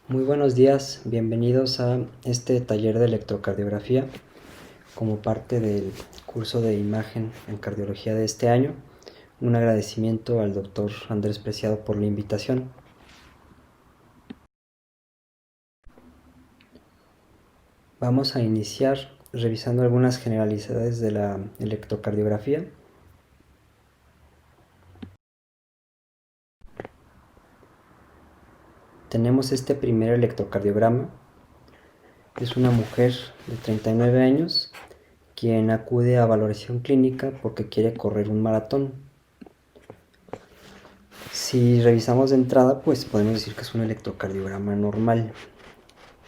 Muy buenos días, bienvenidos a este taller de electrocardiografía como parte del curso de imagen en cardiología de este año. Un agradecimiento al doctor Andrés Preciado por la invitación. Vamos a iniciar revisando algunas generalidades de la electrocardiografía. Tenemos este primer electrocardiograma. Es una mujer de 39 años quien acude a valoración clínica porque quiere correr un maratón. Si revisamos de entrada, pues podemos decir que es un electrocardiograma normal.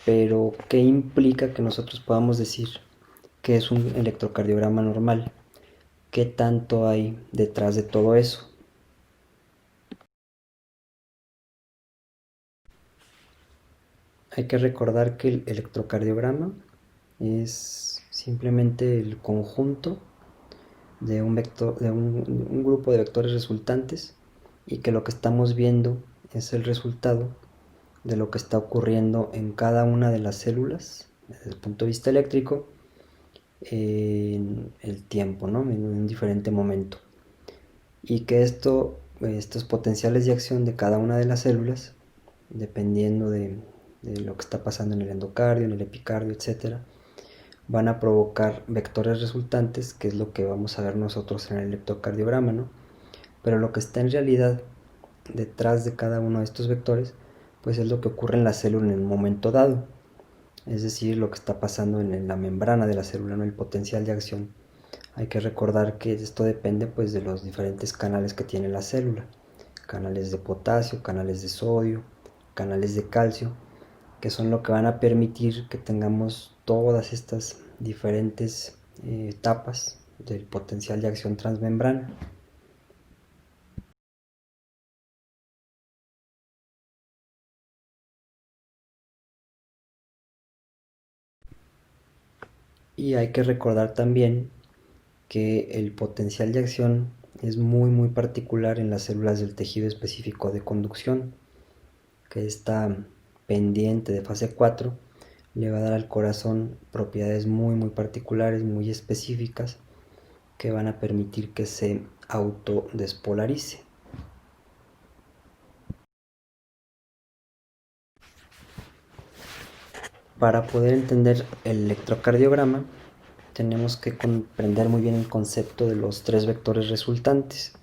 Pero, ¿qué implica que nosotros podamos decir que es un electrocardiograma normal? ¿Qué tanto hay detrás de todo eso? Hay que recordar que el electrocardiograma es simplemente el conjunto de un grupo de vectores resultantes y que lo que estamos viendo es el resultado de lo que está ocurriendo en cada una de las células desde el punto de vista eléctrico en el tiempo, ¿no? En un diferente momento. Y que estos potenciales de acción de cada una de las células, dependiendo de lo que está pasando en el endocardio, en el epicardio, etcétera, van a provocar vectores resultantes, que es lo que vamos a ver nosotros en el electrocardiograma, ¿no? Pero lo que está en realidad detrás de cada uno de estos vectores, pues es lo que ocurre en la célula en un momento dado, es decir, lo que está pasando en la membrana de la célula, ¿no? El potencial de acción. Hay que recordar que esto depende pues de los diferentes canales que tiene la célula, canales de potasio, canales de sodio, canales de calcio, que son lo que van a permitir que tengamos todas estas diferentes etapas del potencial de acción transmembrana. Y hay que recordar también que el potencial de acción es muy particular en las células del tejido específico de conducción, que está pendiente de fase 4 le va a dar al corazón propiedades muy particulares, muy específicas, que van a permitir que se autodespolarice. Para poder entender el electrocardiograma, tenemos que comprender muy bien el concepto de los tres vectores resultantes.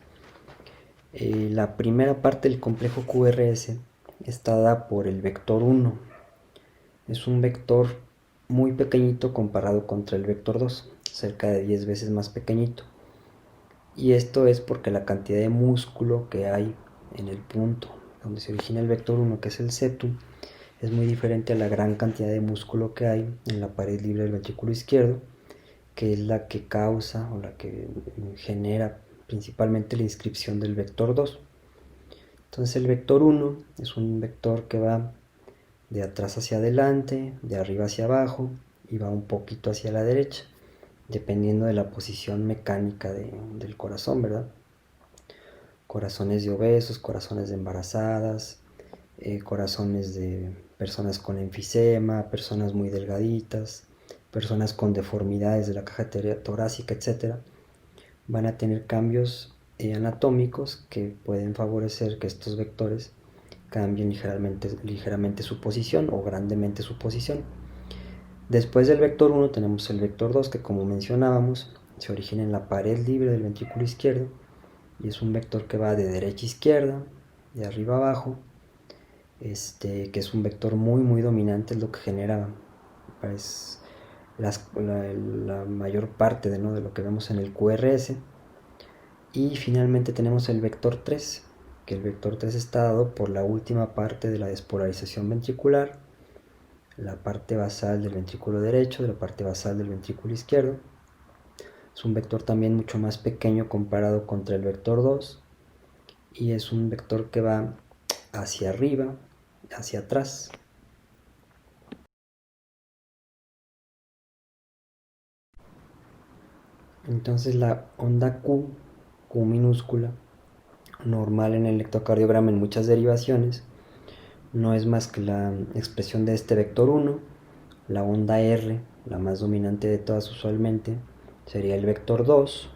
La primera parte del complejo QRS está dada por el vector 1. Es un vector muy pequeñito comparado contra el vector 2, cerca de 10 veces más pequeñito. Y esto es porque la cantidad de músculo que hay en el punto donde se origina el vector 1, que es el septum, es muy diferente a la gran cantidad de músculo que hay en la pared libre del ventrículo izquierdo, que es la que causa o la que genera principalmente la inscripción del vector 2. Entonces el vector 1 es un vector que va de atrás hacia adelante, de arriba hacia abajo y va un poquito hacia la derecha, dependiendo de la posición mecánica del corazón, ¿verdad? Corazones de obesos, corazones de embarazadas, corazones de personas con enfisema, personas muy delgaditas, personas con deformidades de la caja torácica, etc. Van a tener cambios anatómicos que pueden favorecer que estos vectores cambien ligeramente su posición o grandemente su posición. Después del vector 1 tenemos el vector 2 que, como mencionábamos, se origina en la pared libre del ventrículo izquierdo y es un vector que va de derecha a izquierda, de arriba a abajo, que es un vector muy dominante, es lo que genera pues, la mayor parte de lo que vemos en el QRS. Y finalmente tenemos el vector 3, que el vector 3 está dado por la última parte de la despolarización ventricular, la parte basal del ventrículo derecho, de la parte basal del ventrículo izquierdo. Es un vector también mucho más pequeño comparado contra el vector 2 y es un vector que va hacia arriba, hacia atrás. Entonces la onda Q minúscula, normal en el electrocardiograma en muchas derivaciones, no es más que la expresión de este vector 1. La onda R, la más dominante de todas usualmente, sería el vector 2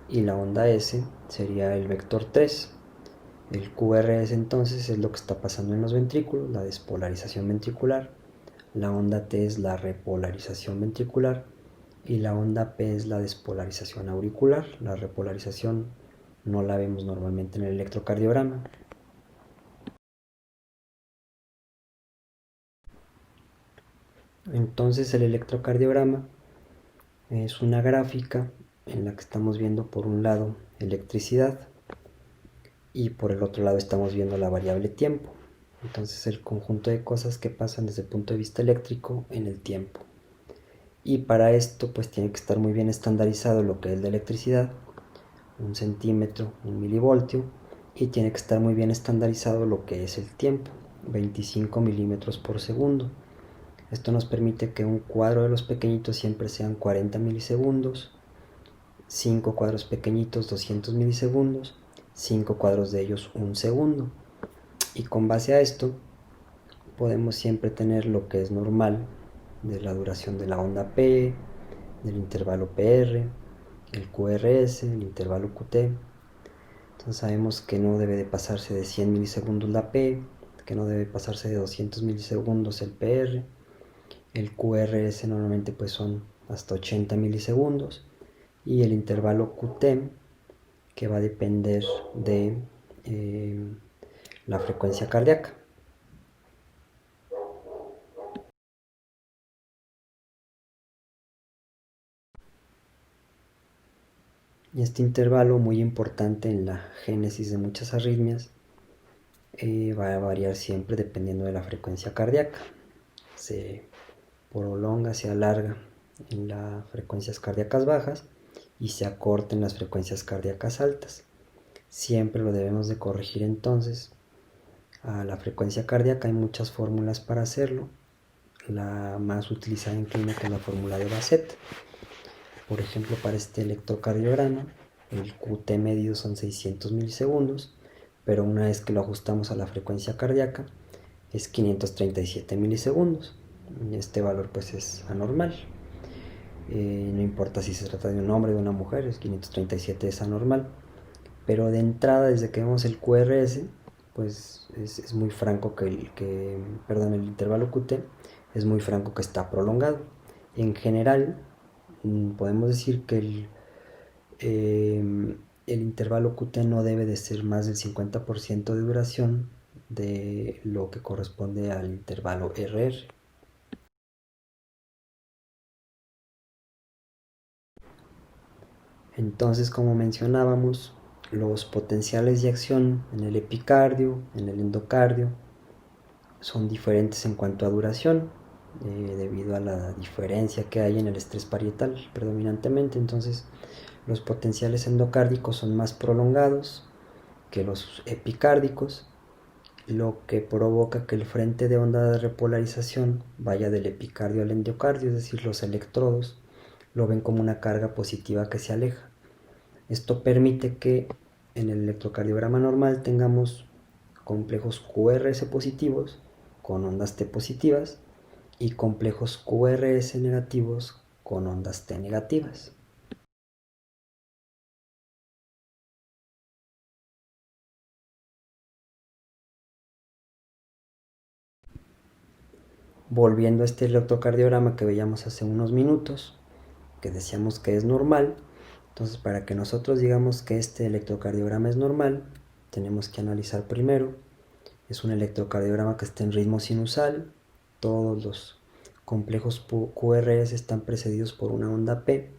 y la onda S sería el vector 3. El QRS entonces es lo que está pasando en los ventrículos, la despolarización ventricular. La onda T es la repolarización ventricular y la onda P es la despolarización auricular. La repolarización no la vemos normalmente en el electrocardiograma. Entonces el electrocardiograma es una gráfica en la que estamos viendo por un lado electricidad y por el otro lado estamos viendo la variable tiempo. Entonces el conjunto de cosas que pasan desde el punto de vista eléctrico en el tiempo. Y para esto pues tiene que estar muy bien estandarizado lo que es la electricidad, 1 centímetro, 1 milivoltio, y tiene que estar muy bien estandarizado lo que es el tiempo, 25 milímetros por segundo. Esto nos permite que un cuadro de los pequeñitos siempre sean 40 milisegundos, 5 cuadros pequeñitos 200 milisegundos, 5 cuadros de ellos 1 segundo. Y con base a esto podemos siempre tener lo que es normal de la duración de la onda P, del intervalo PR, el QRS, el intervalo QT. Entonces sabemos que no debe de pasarse de 100 milisegundos la P, que no debe pasarse de 200 milisegundos el PR. El QRS normalmente pues son hasta 80 milisegundos y el intervalo QT, que va a depender de la frecuencia cardíaca. Y este intervalo, muy importante en la génesis de muchas arritmias, va a variar siempre dependiendo de la frecuencia cardíaca. Se prolonga, se alarga en las frecuencias cardíacas bajas y se acorta en las frecuencias cardíacas altas. Siempre lo debemos de corregir entonces a la frecuencia cardíaca. Hay muchas fórmulas para hacerlo. La más utilizada en clínica es la fórmula de Bassett. Por ejemplo, para este electrocardiograma, el QT medido son 600 milisegundos, pero una vez que lo ajustamos a la frecuencia cardíaca, es 537 milisegundos. Este valor pues es anormal. No importa si se trata de un hombre o de una mujer, es 537 es anormal. Pero de entrada, desde que vemos el QRS, pues es muy franco el intervalo QT es muy franco que está prolongado. En general, podemos decir que el intervalo QT no debe de ser más del 50% de duración de lo que corresponde al intervalo RR. Entonces, como mencionábamos, los potenciales de acción en el epicardio, en el endocardio, son diferentes en cuanto a duración, debido a la diferencia que hay en el estrés parietal predominantemente. Entonces, los potenciales endocárdicos son más prolongados que los epicárdicos, lo que provoca que el frente de onda de repolarización vaya del epicardio al endocardio, es decir, los electrodos lo ven como una carga positiva que se aleja. Esto permite que en el electrocardiograma normal tengamos complejos QRS positivos con ondas T positivas y complejos QRS negativos con ondas T negativas. Volviendo a este electrocardiograma que veíamos hace unos minutos, que decíamos que es normal, entonces para que nosotros digamos que este electrocardiograma es normal, tenemos que analizar primero. Es un electrocardiograma que está en ritmo sinusal, todos los complejos QRS están precedidos por una onda P.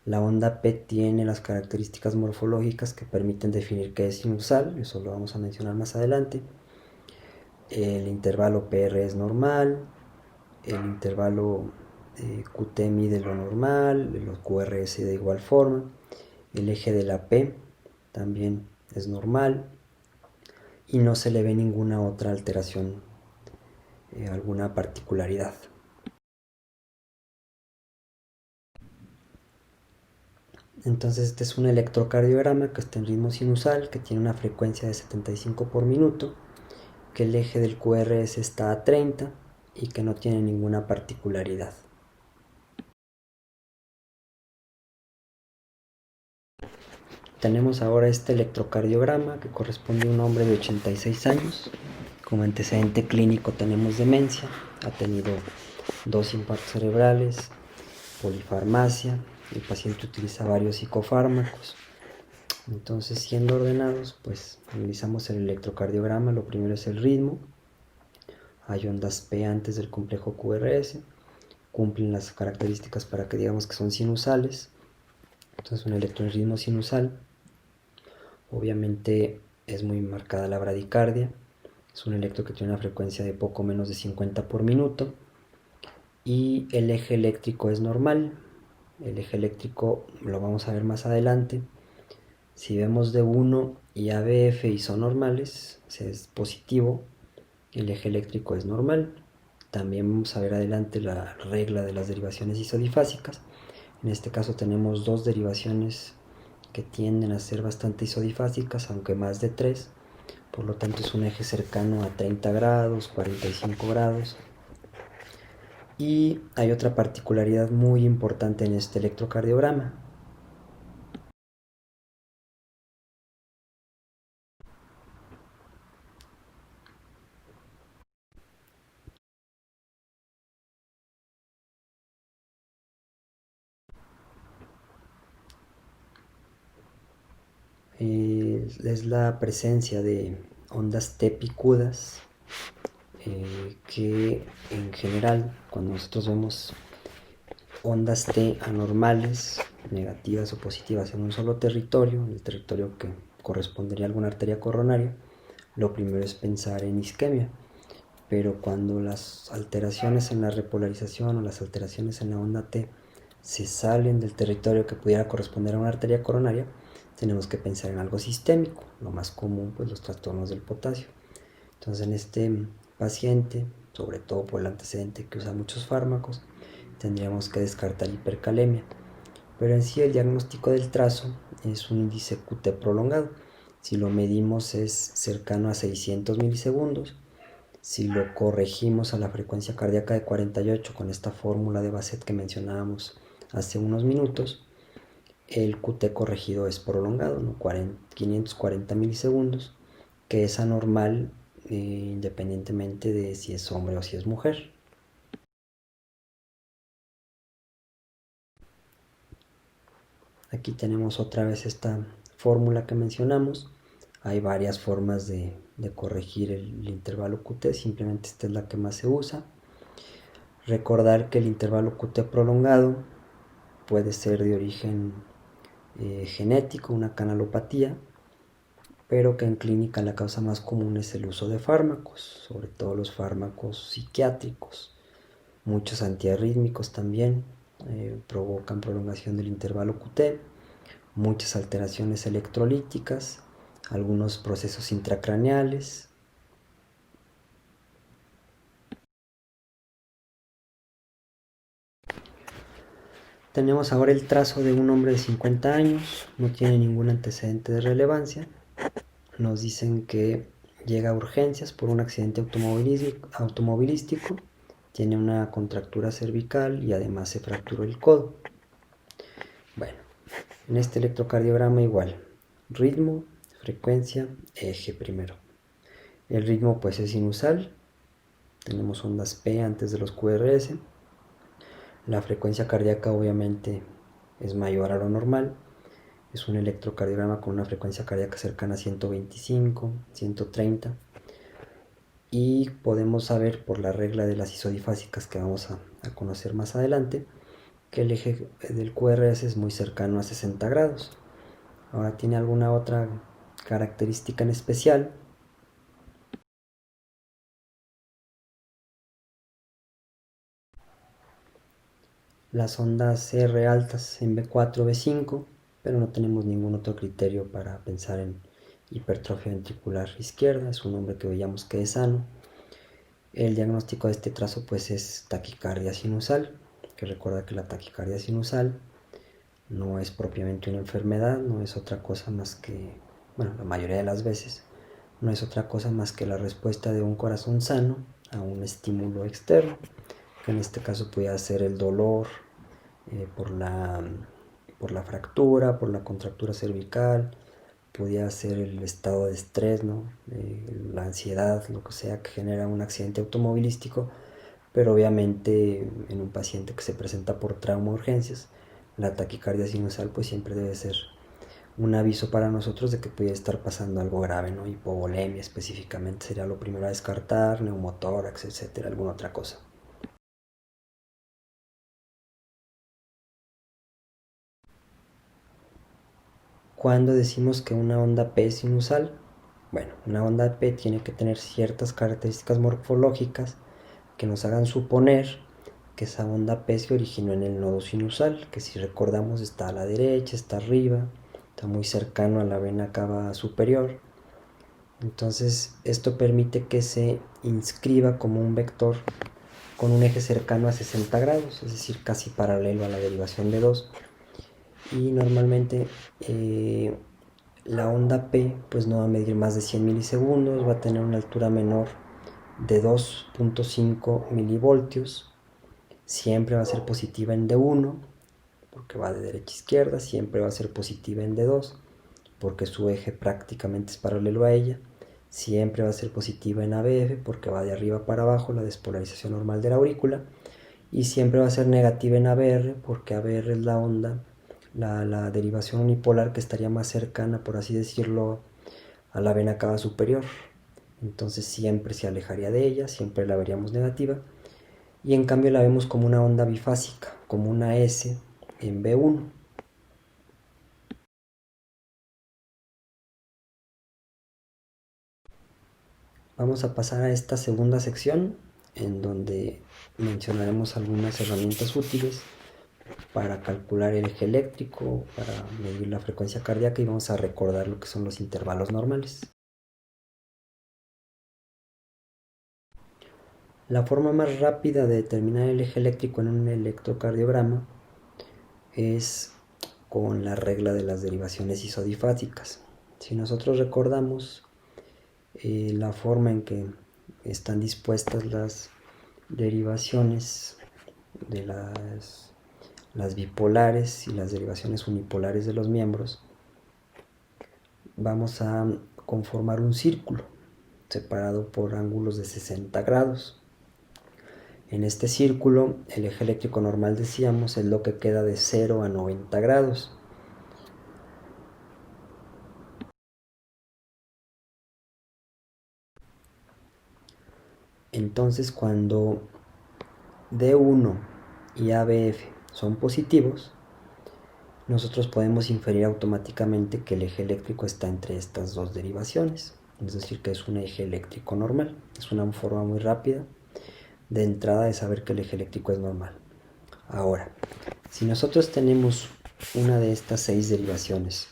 La onda P tiene las características morfológicas que permiten definir que es sinusal, eso lo vamos a mencionar más adelante. El intervalo PR es normal, el intervalo QT mide lo normal, los QRS de igual forma, el eje de la P también es normal y no se le ve ninguna otra alteración, alguna particularidad. Entonces este es un electrocardiograma que está en ritmo sinusal, que tiene una frecuencia de 75 por minuto que el eje del QRS está a 30 y que no tiene ninguna particularidad. Tenemos ahora este electrocardiograma que corresponde a un hombre de 86 años. Como antecedente clínico tenemos demencia, ha tenido 2 infartos cerebrales, polifarmacia, el paciente utiliza varios psicofármacos. Entonces, siendo ordenados, pues analizamos el electrocardiograma. Lo primero es el ritmo. Hay ondas P antes del complejo QRS, cumplen las características para que digamos que son sinusales. Entonces, un electroritmo sinusal. Obviamente es muy marcada la bradicardia. Es un electro que tiene una frecuencia de poco menos de 50 por minuto. Y el eje eléctrico es normal. El eje eléctrico lo vamos a ver más adelante. Si vemos D1 y ABF y son normales, si es positivo, el eje eléctrico es normal. También vamos a ver adelante la regla de las derivaciones isodifásicas. En este caso tenemos 2 derivaciones que tienden a ser bastante isodifásicas, aunque más de 3. Por lo tanto es un eje cercano a 30 grados, 45 grados. Y hay otra particularidad muy importante en este electrocardiograma. Es la presencia de ondas T picudas, que en general cuando nosotros vemos ondas T anormales, negativas o positivas en un solo territorio, el territorio que correspondería a alguna arteria coronaria, lo primero es pensar en isquemia. Pero cuando las alteraciones en la repolarización o las alteraciones en la onda T se salen del territorio que pudiera corresponder a una arteria coronaria, tenemos que pensar en algo sistémico, lo más común, pues los trastornos del potasio. Entonces en este paciente, sobre todo por el antecedente que usa muchos fármacos, tendríamos que descartar hipercalemia. Pero en sí el diagnóstico del trazo es un índice QT prolongado. Si lo medimos es cercano a 600 milisegundos. Si lo corregimos a la frecuencia cardíaca de 48 con esta fórmula de Bassett que mencionábamos hace unos minutos, el QT corregido es prolongado, ¿no? 540 milisegundos, que es anormal independientemente de si es hombre o si es mujer. Aquí tenemos otra vez esta fórmula que mencionamos. Hay varias formas de corregir el intervalo QT, simplemente esta es la que más se usa. Recordar que el intervalo QT prolongado puede ser de origen genético, una canalopatía, pero que en clínica la causa más común es el uso de fármacos, sobre todo los fármacos psiquiátricos. Muchos antiarrítmicos también provocan prolongación del intervalo QT, muchas alteraciones electrolíticas, algunos procesos intracraneales. Tenemos ahora el trazo de un hombre de 50 años, no tiene ningún antecedente de relevancia. Nos dicen que llega a urgencias por un accidente automovilístico, tiene una contractura cervical y además se fracturó el codo. Bueno, en este electrocardiograma igual, ritmo, frecuencia, eje primero. El ritmo pues es sinusal, tenemos ondas P antes de los QRS. La frecuencia cardíaca obviamente es mayor a lo normal. Es un electrocardiograma con una frecuencia cardíaca cercana a 125, 130. Y podemos saber por la regla de las isodifásicas que vamos a conocer más adelante que el eje del QRS es muy cercano a 60 grados. Ahora, ¿tiene alguna otra característica en especial? Las ondas R altas en B4, B5, pero no tenemos ningún otro criterio para pensar en hipertrofia ventricular izquierda. Es un hombre que veíamos que es sano. El diagnóstico de este trazo pues es taquicardia sinusal, que recuerda que la taquicardia sinusal no es propiamente una enfermedad, no es otra cosa más que, bueno, la mayoría de las veces, no es otra cosa más que la respuesta de un corazón sano a un estímulo externo, que en este caso puede ser el dolor por la fractura, por la contractura cervical, podría ser el estado de estrés, ¿no? La ansiedad, lo que sea que genera un accidente automovilístico, pero obviamente en un paciente que se presenta por trauma o urgencias, la taquicardia sinusal pues siempre debe ser un aviso para nosotros de que puede estar pasando algo grave, ¿no? Hipovolemia específicamente sería lo primero a descartar, neumotórax, etcétera, alguna otra cosa. Cuando decimos que una onda P es sinusal, bueno, una onda P tiene que tener ciertas características morfológicas que nos hagan suponer que esa onda P se originó en el nodo sinusal, que si recordamos está a la derecha, está arriba, está muy cercano a la vena cava superior. Entonces esto permite que se inscriba como un vector con un eje cercano a 60 grados, es decir, casi paralelo a la derivación de 2. Y normalmente la onda P pues no va a medir más de 100 milisegundos, va a tener una altura menor de 2.5 milivoltios, siempre va a ser positiva en D1 porque va de derecha a izquierda, siempre va a ser positiva en D2 porque su eje prácticamente es paralelo a ella, siempre va a ser positiva en ABF porque va de arriba para abajo, la despolarización normal de la aurícula, y siempre va a ser negativa en ABR porque ABR es la onda, la derivación unipolar que estaría más cercana, por así decirlo, a la vena cava superior. Entonces siempre se alejaría de ella, siempre la veríamos negativa, y en cambio la vemos como una onda bifásica, como una S en B1. Vamos a pasar a esta segunda sección en donde mencionaremos algunas herramientas útiles para calcular el eje eléctrico, para medir la frecuencia cardíaca y vamos a recordar lo que son los intervalos normales. La forma más rápida de determinar el eje eléctrico en un electrocardiograma es con la regla de las derivaciones isodifásicas. Si nosotros recordamos la forma en que están dispuestas las derivaciones de las bipolares y las derivaciones unipolares de los miembros, vamos a conformar un círculo separado por ángulos de 60 grados. En este círculo, el eje eléctrico normal, decíamos, es lo que queda de 0 a 90 grados. Entonces, cuando D1 y ABF son positivos, nosotros podemos inferir automáticamente que el eje eléctrico está entre estas dos derivaciones, es decir, que es un eje eléctrico normal. Es una forma muy rápida de entrada de saber que el eje eléctrico es normal. Ahora, si nosotros tenemos una de estas 6 derivaciones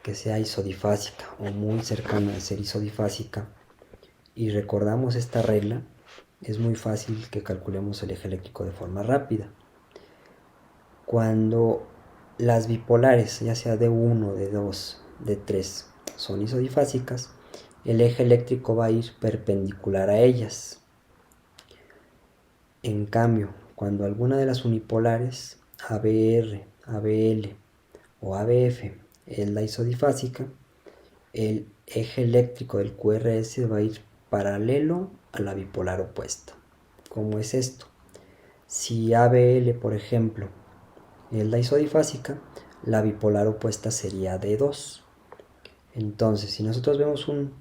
que sea isodifásica o muy cercana a ser isodifásica y recordamos esta regla, es muy fácil que calculemos el eje eléctrico de forma rápida. Cuando las bipolares, ya sea D1, D2, D3, son isodifásicas, el eje eléctrico va a ir perpendicular a ellas. En cambio, cuando alguna de las unipolares, ABR, ABL o ABF, es la isodifásica, el eje eléctrico del QRS va a ir paralelo a la bipolar opuesta. ¿Cómo es esto? Si ABL, por ejemplo, es la isodifásica, la bipolar opuesta sería D2. Entonces, si nosotros vemos un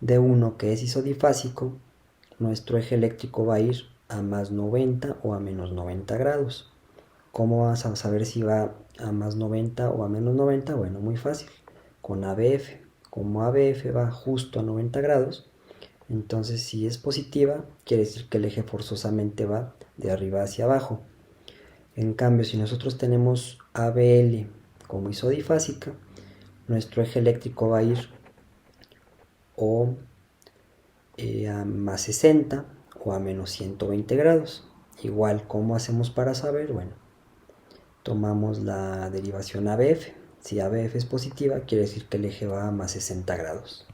D1 que es isodifásico, nuestro eje eléctrico va a ir a más 90 o a menos 90 grados. ¿Cómo vas a saber si va a más 90 o a menos 90? Bueno, muy fácil, con ABF. Como ABF va justo a 90 grados, entonces si es positiva, quiere decir que el eje forzosamente va de arriba hacia abajo. En cambio, si nosotros tenemos ABL como isodifásica, nuestro eje eléctrico va a ir o a más 60 o a menos 120 grados. Igual, ¿cómo hacemos para saber? Bueno, tomamos la derivación ABF. Si ABF es positiva, quiere decir que el eje va a más 60 grados.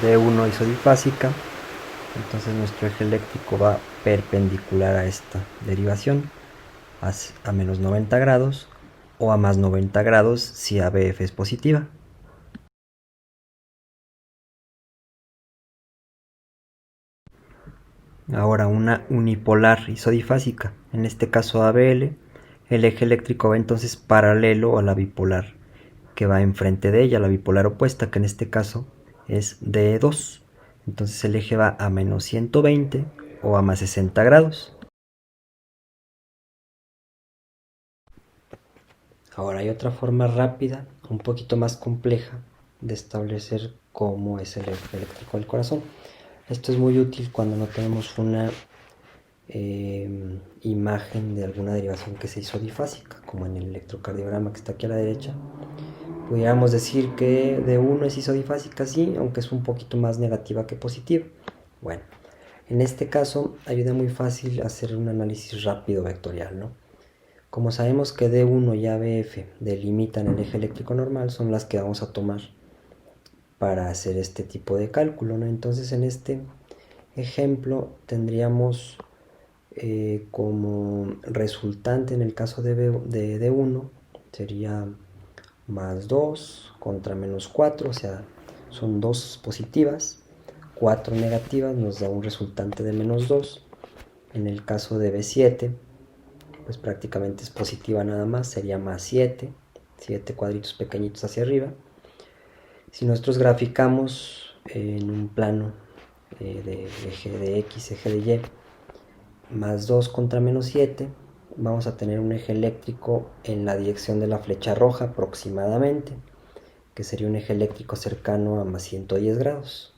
D1 isodifásica, entonces nuestro eje eléctrico va perpendicular a esta derivación a menos 90 grados o a más 90 grados si ABF es positiva. Ahora una unipolar isodifásica, en este caso ABL, el eje eléctrico va entonces paralelo a la bipolar que va enfrente de ella, la bipolar opuesta, que en este caso es D2. Entonces el eje va a menos 120 o a más 60 grados. Ahora hay otra forma rápida, un poquito más compleja, de establecer cómo es el eje eléctrico del corazón. Esto es muy útil cuando no tenemos una imagen de alguna derivación que se hizo difásica, como en el electrocardiograma que está aquí a la derecha. Pudiéramos decir que D1 es isodifásica, sí, aunque es un poquito más negativa que positiva. Bueno, en este caso ayuda muy fácil hacer un análisis rápido vectorial, ¿no? Como sabemos que D1 y ABF delimitan el eje eléctrico normal, son las que vamos a tomar para hacer este tipo de cálculo, ¿no? Entonces en este ejemplo tendríamos como resultante en el caso de D1 sería más 2 contra menos 4, o sea, son 2 positivas, 4 negativas, nos da un resultante de menos 2. En el caso de B7, pues prácticamente es positiva nada más, sería más 7, 7 cuadritos pequeñitos hacia arriba. Si nosotros graficamos en un plano de eje de X, eje de Y, más 2 contra menos 7, vamos a tener un eje eléctrico en la dirección de la flecha roja aproximadamente, que sería un eje eléctrico cercano a más 110 grados.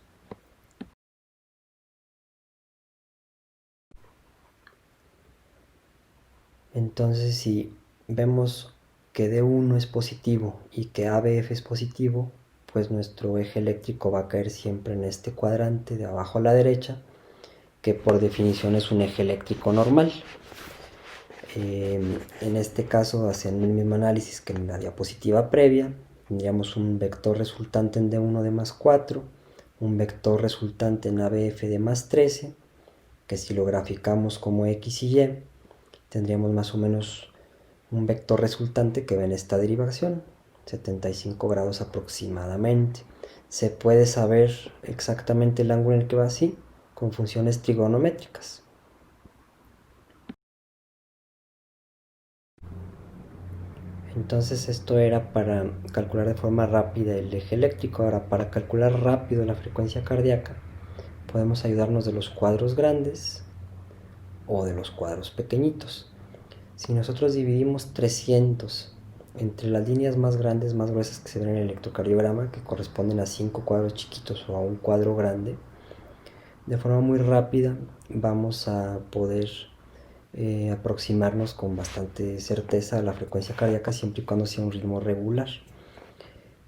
Entonces, si vemos que D1 es positivo y que ABF es positivo, pues nuestro eje eléctrico va a caer siempre en este cuadrante de abajo a la derecha, que por definición es un eje eléctrico normal. En este caso, haciendo el mismo análisis que en la diapositiva previa, tendríamos un vector resultante en D1 de más 4, un vector resultante en ABF de más 13, que si lo graficamos como X y Y, tendríamos más o menos un vector resultante que va en esta derivación, 75 grados aproximadamente. Se puede saber exactamente el ángulo en el que va así, con funciones trigonométricas. Entonces esto era para calcular de forma rápida el eje eléctrico. Ahora, para calcular rápido la frecuencia cardíaca, podemos ayudarnos de los cuadros grandes o de los cuadros pequeñitos. Si nosotros dividimos 300 entre las líneas más grandes, más gruesas que se ven en el electrocardiograma, que corresponden a 5 cuadros chiquitos o a un cuadro grande, de forma muy rápida vamos a poder aproximarnos con bastante certeza a la frecuencia cardíaca siempre y cuando sea un ritmo regular.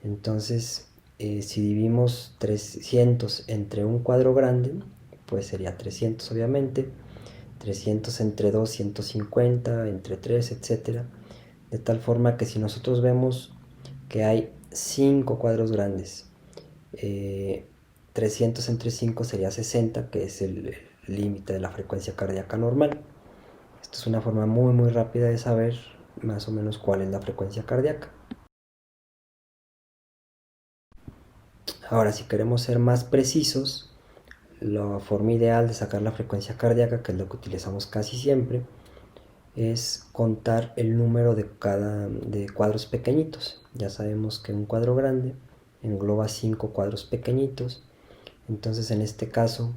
Entonces, si dividimos 300 entre un cuadro grande, pues sería 300 obviamente, 300 entre 2, 150, entre 3, etcétera, de tal forma que si nosotros vemos que hay 5 cuadros grandes, 300 entre 5 sería 60, que es el límite de la frecuencia cardíaca normal. Esto es una forma muy rápida de saber más o menos cuál es la frecuencia cardíaca. Ahora, si queremos ser más precisos, la forma ideal de sacar la frecuencia cardíaca, que es lo que utilizamos casi siempre, es contar el número de cuadros pequeñitos. Ya sabemos que un cuadro grande engloba 5 cuadros pequeñitos. Entonces, en este caso,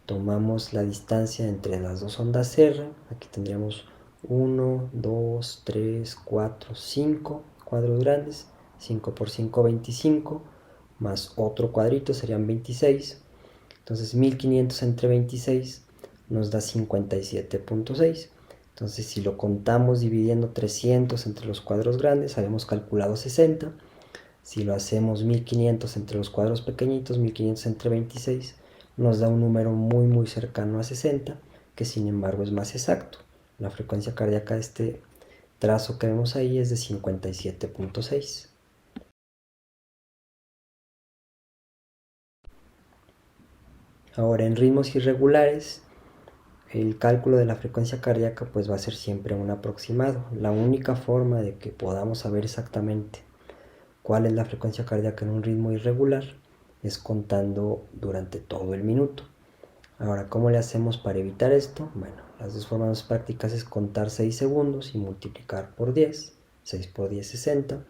tomamos la distancia entre las dos ondas R. Aquí tendríamos 1, 2, 3, 4, 5 cuadros grandes. 5 por 5, 25, más otro cuadrito serían 26. Entonces 1500 entre 26 nos da 57.6. Entonces si lo contamos dividiendo 300 entre los cuadros grandes, habíamos calculado 60. Si lo hacemos 1500 entre los cuadros pequeñitos, 1500 entre 26, nos da un número muy cercano a 60, que sin embargo es más exacto. La frecuencia cardíaca de este trazo que vemos ahí es de 57.6. Ahora, en ritmos irregulares, el cálculo de la frecuencia cardíaca pues va a ser siempre un aproximado. La única forma de que podamos saber exactamente cuál es la frecuencia cardíaca en un ritmo irregular es contando durante todo el minuto. Ahora, ¿cómo le hacemos para evitar esto? Bueno, las dos formas más prácticas es contar 6 segundos y multiplicar por 10. 6 por 10, 60.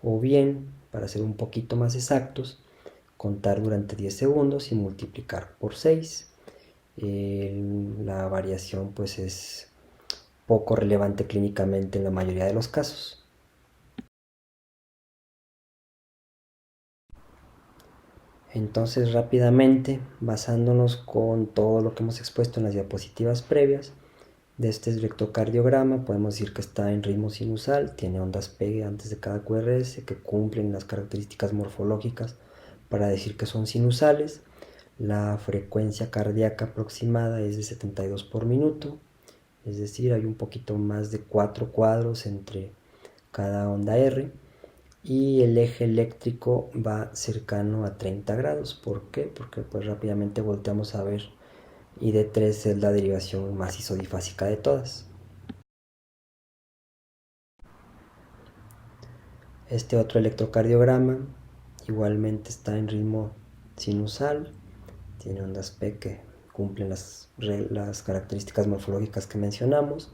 O bien, para ser un poquito más exactos, contar durante 10 segundos y multiplicar por 6. La variación pues es poco relevante clínicamente en la mayoría de los casos. Entonces, rápidamente, basándonos con todo lo que hemos expuesto en las diapositivas previas, de este electrocardiograma podemos decir que está en ritmo sinusal, tiene ondas P antes de cada QRS que cumplen las características morfológicas para decir que son sinusales. La frecuencia cardíaca aproximada es de 72 por minuto, es decir, hay un poquito más de 4 cuadros entre cada onda R. Y el eje eléctrico va cercano a 30 grados. ¿Por qué? Porque pues rápidamente volteamos a ver y D3 es la derivación más isodifásica de todas. Este otro electrocardiograma igualmente está en ritmo sinusal, tiene ondas P que cumplen las características morfológicas que mencionamos.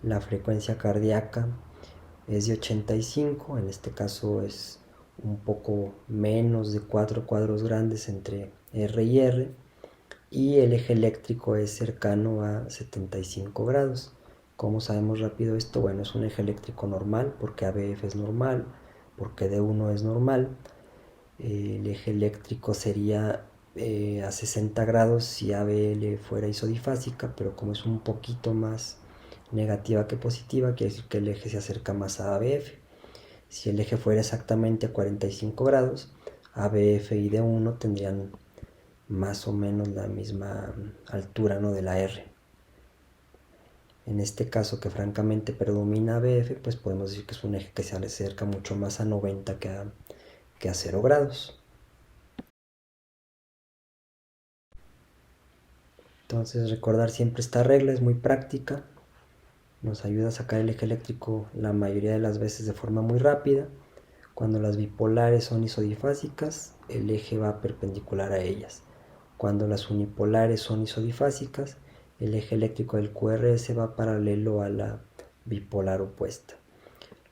La frecuencia cardíaca es de 85, en este caso es un poco menos de 4 cuadros grandes entre R y R, y el eje eléctrico es cercano a 75 grados. ¿Cómo sabemos rápido esto? Bueno, es un eje eléctrico normal porque ABF es normal, porque D1 es normal. El eje eléctrico sería a 60 grados si ABL fuera isodifásica, pero como es un poquito más negativa que positiva, quiere decir que el eje se acerca más a ABF. Si el eje fuera exactamente a 45 grados, ABF y D1 tendrían más o menos la misma altura, ¿no?, de la R. En este caso, que francamente predomina ABF, pues podemos decir que es un eje que se acerca mucho más a 90 que a 0 grados. Entonces, recordar siempre esta regla es muy práctica, nos ayuda a sacar el eje eléctrico la mayoría de las veces de forma muy rápida. Cuando las bipolares son isodifásicas, el eje va perpendicular a ellas. Cuando las unipolares son isodifásicas, el eje eléctrico del QRS va paralelo a la bipolar opuesta.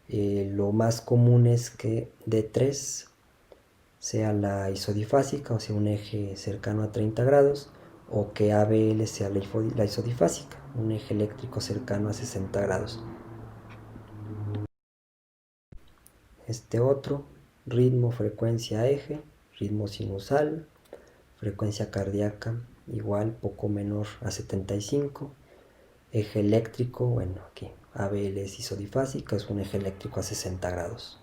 Lo más común es que D3 sea la isodifásica, o sea, un eje cercano a 30 grados, o que ABL sea la isodifásica, un eje eléctrico cercano a 60 grados. Este otro, ritmo, frecuencia, eje, ritmo sinusal, frecuencia cardíaca igual, poco menor a 75, eje eléctrico, bueno, aquí ABL es isodifásica, es un eje eléctrico a 60 grados.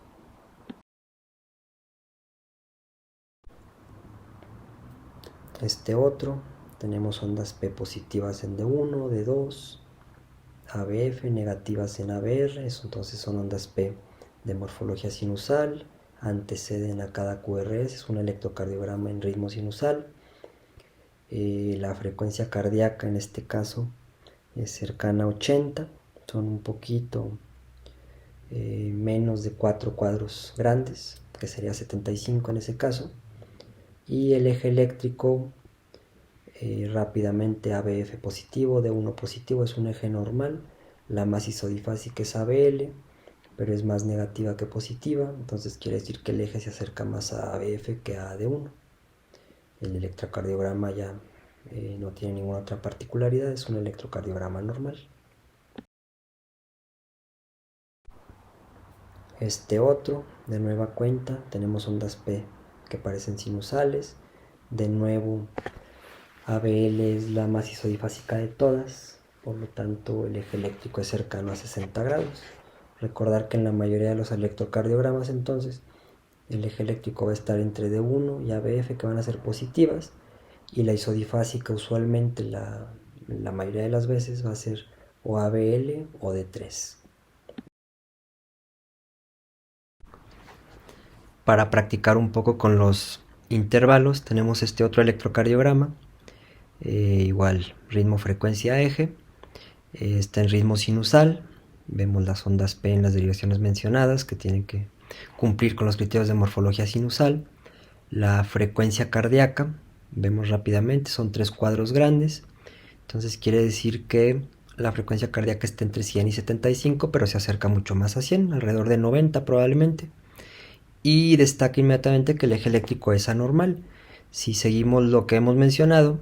Este otro, tenemos ondas P positivas en D1, D2, ABF, negativas en ABR, entonces son ondas P de morfología sinusal, anteceden a cada QRS, es un electrocardiograma en ritmo sinusal. La frecuencia cardíaca en este caso es cercana a 80, son un poquito menos de 4 cuadros grandes, que sería 75 en ese caso. Y el eje eléctrico rápidamente ABF positivo, D1 positivo, es un eje normal. La más isodifásica es ABL, pero es más negativa que positiva, entonces quiere decir que el eje se acerca más a ABF que a D1. El electrocardiograma ya no tiene ninguna otra particularidad, es un electrocardiograma normal. Este otro, de nueva cuenta, tenemos ondas P que parecen sinusales. De nuevo, ABL es la más isodifásica de todas, por lo tanto el eje eléctrico es cercano a 60 grados. Recordar que en la mayoría de los electrocardiogramas entonces el eje eléctrico va a estar entre D1 y ABF, que van a ser positivas, y la isodifásica usualmente la mayoría de las veces va a ser o ABL o D3. Para practicar un poco con los intervalos tenemos este otro electrocardiograma igual ritmo, frecuencia, eje. Está en ritmo sinusal. Vemos las ondas P en las derivaciones mencionadas que tienen que cumplir con los criterios de morfología sinusal. La frecuencia cardíaca, vemos rápidamente, son 3 cuadros grandes. Entonces quiere decir que la frecuencia cardíaca está entre 100 y 75, pero se acerca mucho más a 100, alrededor de 90 probablemente. Y destaca inmediatamente que el eje eléctrico es anormal. Si seguimos lo que hemos mencionado,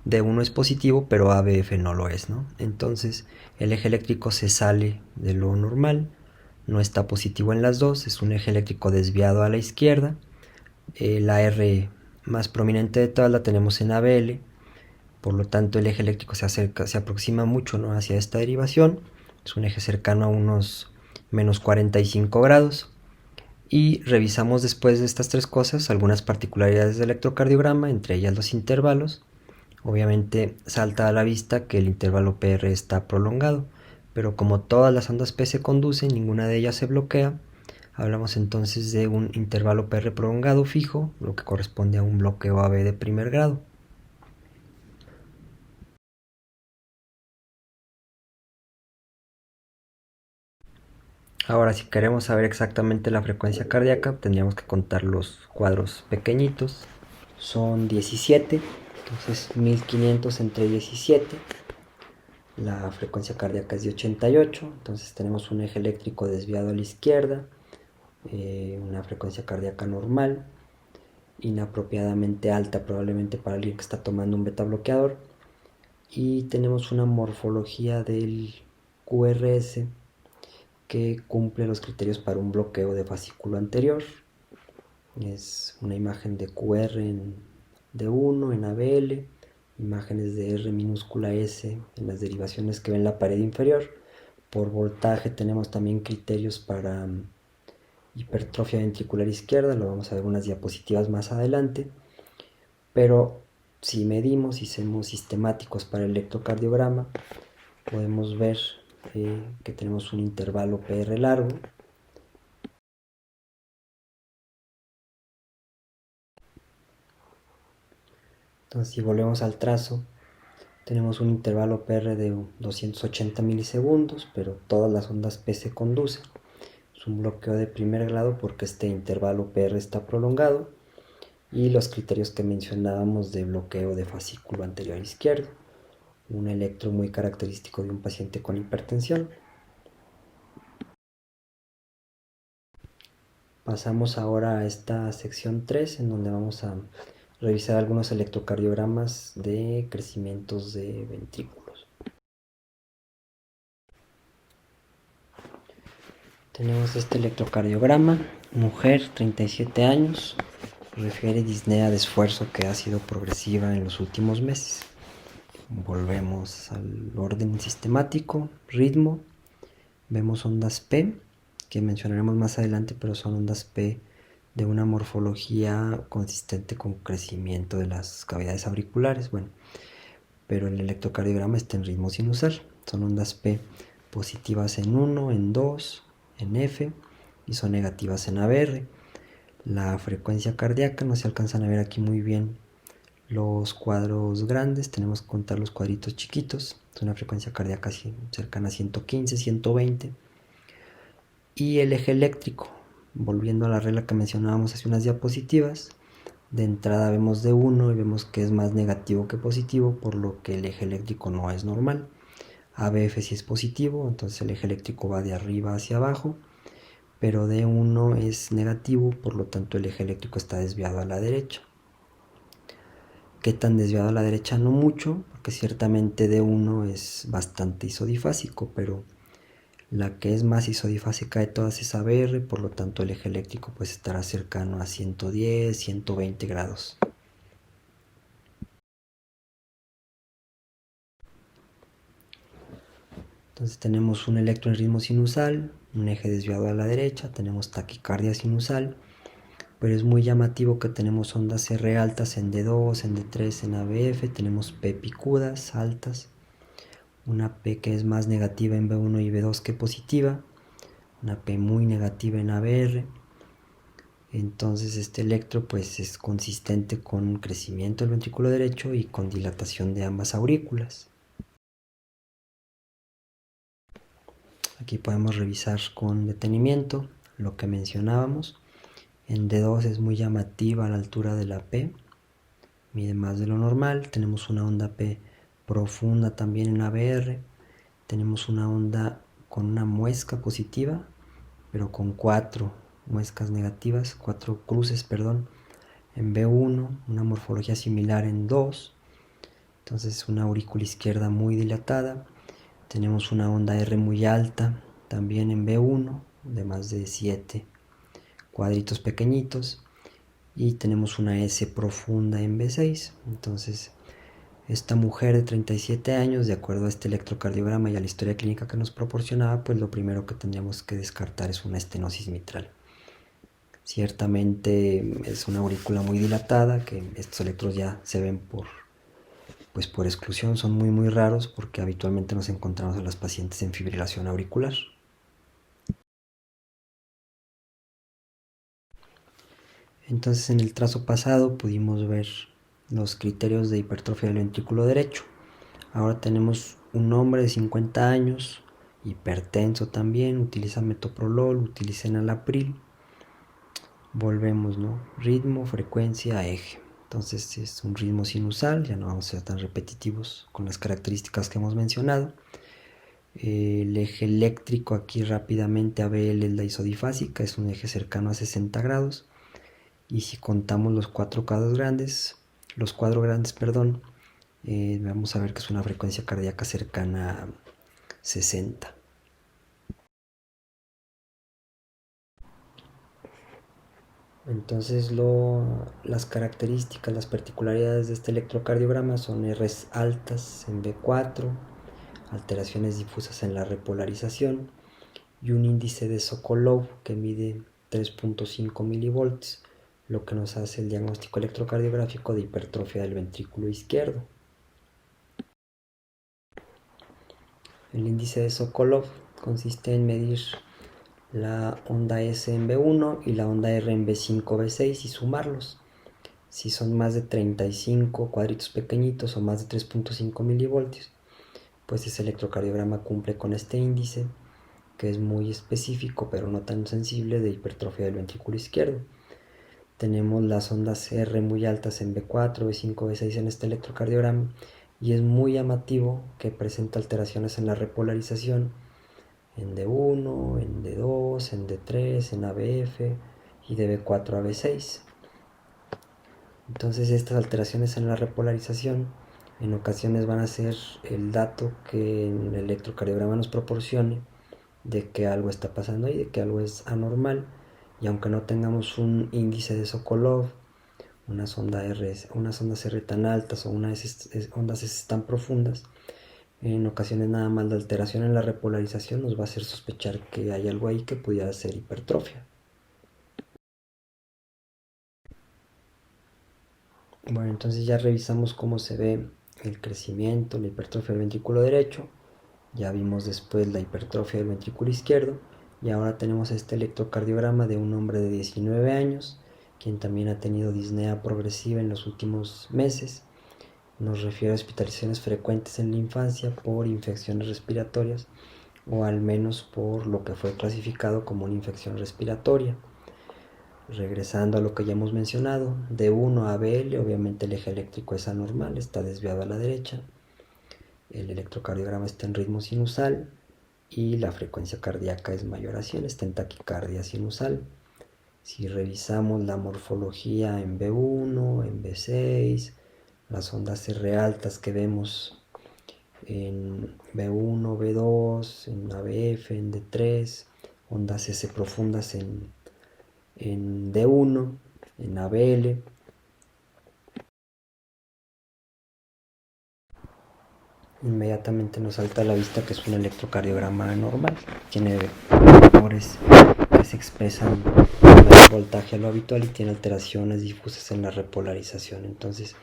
D1 es positivo, pero ABF no lo es, ¿no? Entonces el eje eléctrico se sale de lo normal, no está positivo en las dos, es un eje eléctrico desviado a la izquierda. La R más prominente de todas la tenemos en ABL, por lo tanto el eje eléctrico se aproxima mucho, ¿no?, hacia esta derivación. Es un eje cercano a unos menos 45 grados. Y revisamos después de estas tres cosas algunas particularidades del electrocardiograma, entre ellas los intervalos. Obviamente salta a la vista que el intervalo PR está prolongado, pero como todas las ondas P se conducen, ninguna de ellas se bloquea. Hablamos entonces de un intervalo PR prolongado fijo, lo que corresponde a un bloqueo AB de primer grado. Ahora, si queremos saber exactamente la frecuencia cardíaca, tendríamos que contar los cuadros pequeñitos. Son 17, entonces 1500 entre 17. La frecuencia cardíaca es de 88, entonces tenemos un eje eléctrico desviado a la izquierda, una frecuencia cardíaca normal, inapropiadamente alta probablemente para alguien que está tomando un beta bloqueador, y tenemos una morfología del QRS que cumple los criterios para un bloqueo de fascículo anterior. Es una imagen de QR en D1 en ABL, imágenes de R minúscula S en las derivaciones que ven la pared inferior. Por voltaje tenemos también criterios para hipertrofia ventricular izquierda, lo vamos a ver en unas diapositivas más adelante. Pero si medimos y somos sistemáticos para el electrocardiograma, podemos ver que tenemos un intervalo PR largo. Entonces, si volvemos al trazo, tenemos un intervalo PR de 280 milisegundos, pero todas las ondas P se conducen. Es un bloqueo de primer grado porque este intervalo PR está prolongado, y los criterios que mencionábamos de bloqueo de fascículo anterior izquierdo, un electro muy característico de un paciente con hipertensión. Pasamos ahora a esta sección 3, en donde vamos a revisar algunos electrocardiogramas de crecimientos de ventrículos. Tenemos este electrocardiograma, mujer, 37 años, refiere disnea de esfuerzo que ha sido progresiva en los últimos meses. Volvemos al orden sistemático, ritmo, vemos ondas P, que mencionaremos más adelante, pero son ondas P de una morfología consistente con crecimiento de las cavidades auriculares. Bueno, pero el electrocardiograma está en ritmo sinusal. Son ondas P positivas en 1, en 2, en F, y son negativas en ABR. La frecuencia cardíaca, no se alcanzan a ver aquí muy bien los cuadros grandes, tenemos que contar los cuadritos chiquitos. Es una frecuencia cardíaca cercana a 115, 120. Y el eje eléctrico, volviendo a la regla que mencionábamos hace unas diapositivas, de entrada vemos D1 y vemos que es más negativo que positivo, por lo que el eje eléctrico no es normal. ABF sí es positivo, entonces el eje eléctrico va de arriba hacia abajo, pero D1 es negativo, por lo tanto el eje eléctrico está desviado a la derecha. ¿Qué tan desviado a la derecha? No mucho, porque ciertamente D1 es bastante isodifásico, pero la que es más isodifásica de todas es ABR, por lo tanto el eje eléctrico pues estará cercano a 110, 120 grados. Entonces tenemos un electro en ritmo sinusal, un eje desviado a la derecha, tenemos taquicardia sinusal, pero es muy llamativo que tenemos ondas R altas en D2, en D3, en ABF, tenemos P picudas altas, una P que es más negativa en B1 y B2 que positiva, una P muy negativa en ABR, Entonces este electro pues es consistente con crecimiento del ventrículo derecho y con dilatación de ambas aurículas. Aquí podemos revisar con detenimiento lo que mencionábamos. En D2 es muy llamativa a la altura de la P, mide más de lo normal. Tenemos una onda P profunda también en ABR. Tenemos una onda con una muesca positiva, pero con 4 muescas negativas, 4 cruces, perdón, en B1, una morfología similar en 2. Entonces una aurícula izquierda muy dilatada. Tenemos una onda R muy alta, también en B1, de más de 7 cuadritos pequeñitos. Y tenemos una S profunda en B6. Entonces esta mujer de 37 años, de acuerdo a este electrocardiograma y a la historia clínica que nos proporcionaba, pues lo primero que tendríamos que descartar es una estenosis mitral. Ciertamente es una aurícula muy dilatada, que estos electros ya se ven por exclusión, son muy raros porque habitualmente nos encontramos a las pacientes en fibrilación auricular. Entonces en el trazo pasado pudimos ver los criterios de hipertrofia del ventrículo derecho. Ahora tenemos un hombre de 50 años, hipertenso también, utiliza metoprolol, utiliza enalapril. Volvemos, ¿no? Ritmo, frecuencia, eje. Entonces es un ritmo sinusal, ya no vamos a ser tan repetitivos con las características que hemos mencionado. El eje eléctrico aquí rápidamente ABL es la isodifásica, es un eje cercano a 60 grados. Y si contamos los cuatro cuadros grandes, vamos a ver que es una frecuencia cardíaca cercana a 60. Entonces las características, las particularidades de este electrocardiograma son Rs altas en B4, alteraciones difusas en la repolarización y un índice de Sokolov que mide 3.5 milivolts, lo que nos hace el diagnóstico electrocardiográfico de hipertrofia del ventrículo izquierdo. El índice de Sokolov consiste en medir la onda S en B1 y la onda R en B5, B6 y sumarlos. Si son más de 35 cuadritos pequeñitos o más de 3.5 milivoltios, pues ese electrocardiograma cumple con este índice, que es muy específico pero no tan sensible de hipertrofia del ventrículo izquierdo. Tenemos las ondas R muy altas en B4, B5, B6 en este electrocardiograma y es muy llamativo que presenta alteraciones en la repolarización en D1, en D2, en D3, en ABF y de B4 a B6. Entonces estas alteraciones en la repolarización en ocasiones van a ser el dato que el electrocardiograma nos proporcione de que algo está pasando ahí, de que algo es anormal, y aunque no tengamos un índice de Sokolov, unas ondas R tan altas o unas ondas S tan profundas, en ocasiones nada más la alteración en la repolarización nos va a hacer sospechar que hay algo ahí que pudiera ser hipertrofia. Bueno, entonces ya revisamos cómo se ve el crecimiento, la hipertrofia del ventrículo derecho. Ya vimos después la hipertrofia del ventrículo izquierdo. Y ahora tenemos este electrocardiograma de un hombre de 19 años, quien también ha tenido disnea progresiva en los últimos meses. Nos refiere a hospitalizaciones frecuentes en la infancia por infecciones respiratorias, o al menos por lo que fue clasificado como una infección respiratoria. Regresando a lo que ya hemos mencionado, de 1 a BL, obviamente el eje eléctrico es anormal, está desviado a la derecha. El electrocardiograma está en ritmo sinusal y la frecuencia cardíaca es mayor a 100, está en taquicardia sinusal. Si revisamos la morfología en B1, en B6, las ondas R altas que vemos en B1, B2, en ABF, en D3, ondas S profundas en D1, en ABL. Inmediatamente nos salta a la vista que es un electrocardiograma normal. Tiene valores que se expresan en mayor voltaje a lo habitual y tiene alteraciones difusas en la repolarización. Entonces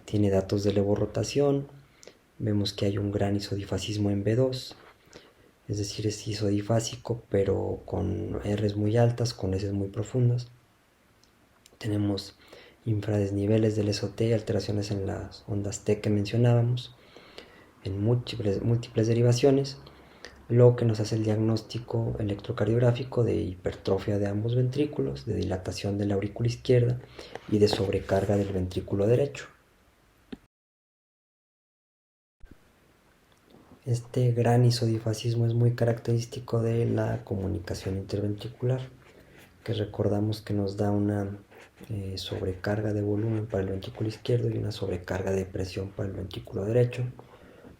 tiene datos de levorotación. Vemos que hay un gran isodifasismo en B2, es decir, es isodifásico pero con R's muy altas, con S muy profundas. Tenemos infradesniveles del SOT y alteraciones en las ondas T que mencionábamos, en múltiples derivaciones, lo que nos hace el diagnóstico electrocardiográfico de hipertrofia de ambos ventrículos, de dilatación de la aurícula izquierda y de sobrecarga del ventrículo derecho. Este gran isodifasismo es muy característico de la comunicación interventricular, que recordamos que nos da una sobrecarga de volumen para el ventrículo izquierdo y una sobrecarga de presión para el ventrículo derecho,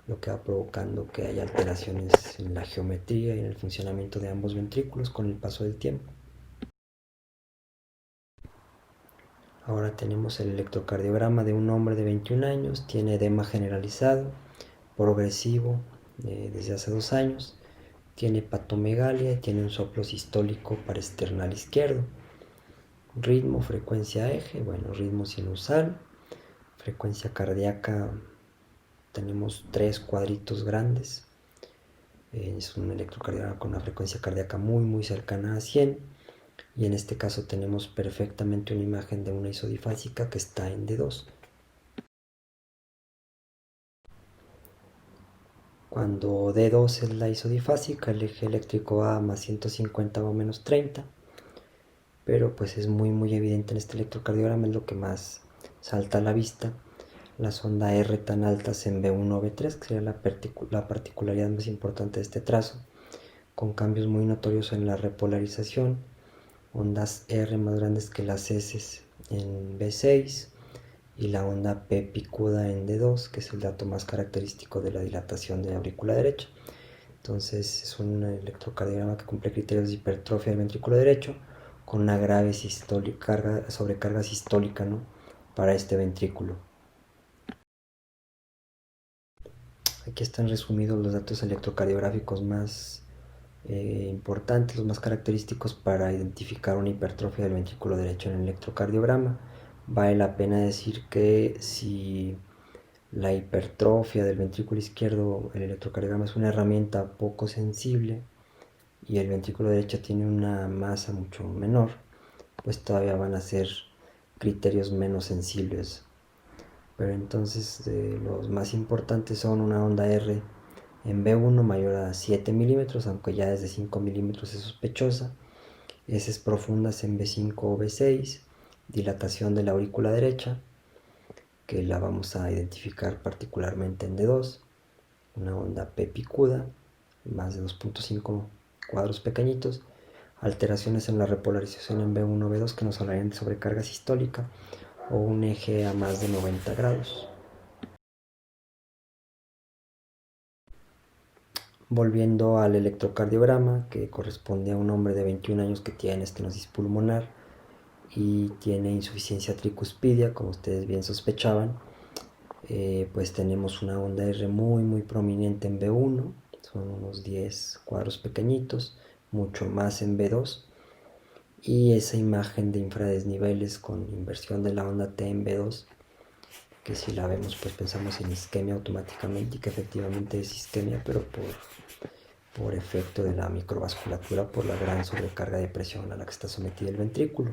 lo que va provocando que haya alteraciones en la geometría y en el funcionamiento de ambos ventrículos con el paso del tiempo. Ahora tenemos el electrocardiograma de un hombre de 21 años, tiene edema generalizado, progresivo desde hace 2 años, tiene hepatomegalia, tiene un soplo sistólico parasternal izquierdo, ritmo, frecuencia, eje, bueno, ritmo sinusal, frecuencia cardíaca, tenemos 3 cuadritos grandes, es un electrocardiograma con una frecuencia cardíaca muy cercana a 100, y en este caso tenemos perfectamente una imagen de una isodifásica que está en D2. Cuando D2 es la isodifásica, el eje eléctrico va a más 150 o menos 30, pero pues es muy evidente en este electrocardiograma, es lo que más salta a la vista, la sonda R tan altas en B1 o B3, que sería la particularidad más importante de este trazo, con cambios muy notorios en la repolarización, ondas R más grandes que las S en B6 y la onda P picuda en D2, que es el dato más característico de la dilatación de la aurícula derecha. Entonces es un electrocardiograma que cumple criterios de hipertrofia del ventrículo derecho con una grave sobrecarga sistólica, ¿no?, para este ventrículo. Aquí están resumidos los datos electrocardiográficos más importantes, los más característicos para identificar una hipertrofia del ventrículo derecho en el electrocardiograma. Vale la pena decir que si la hipertrofia del ventrículo izquierdo, el electrocardiograma es una herramienta poco sensible y el ventrículo derecho tiene una masa mucho menor, pues todavía van a ser criterios menos sensibles. Pero entonces los más importantes son una onda R en B1 mayor a 7 milímetros, aunque ya desde 5 milímetros es sospechosa, heces profundas en B5 o B6, dilatación de la aurícula derecha, que la vamos a identificar particularmente en D2, una onda P picuda, más de 2.5 cuadros pequeñitos, alteraciones en la repolarización en B1 o B2 que nos hablarían de sobrecarga sistólica, o un eje a más de 90 grados. Volviendo al electrocardiograma, que corresponde a un hombre de 21 años que tiene estenosis pulmonar y tiene insuficiencia tricuspidia, como ustedes bien sospechaban, pues tenemos una onda R muy prominente en B1, son unos 10 cuadros pequeñitos, mucho más en B2, y esa imagen de infradesniveles con inversión de la onda T en B2, que si la vemos pues pensamos en isquemia automáticamente, y que efectivamente es isquemia, pero por efecto de la microvasculatura, por la gran sobrecarga de presión a la que está sometido el ventrículo.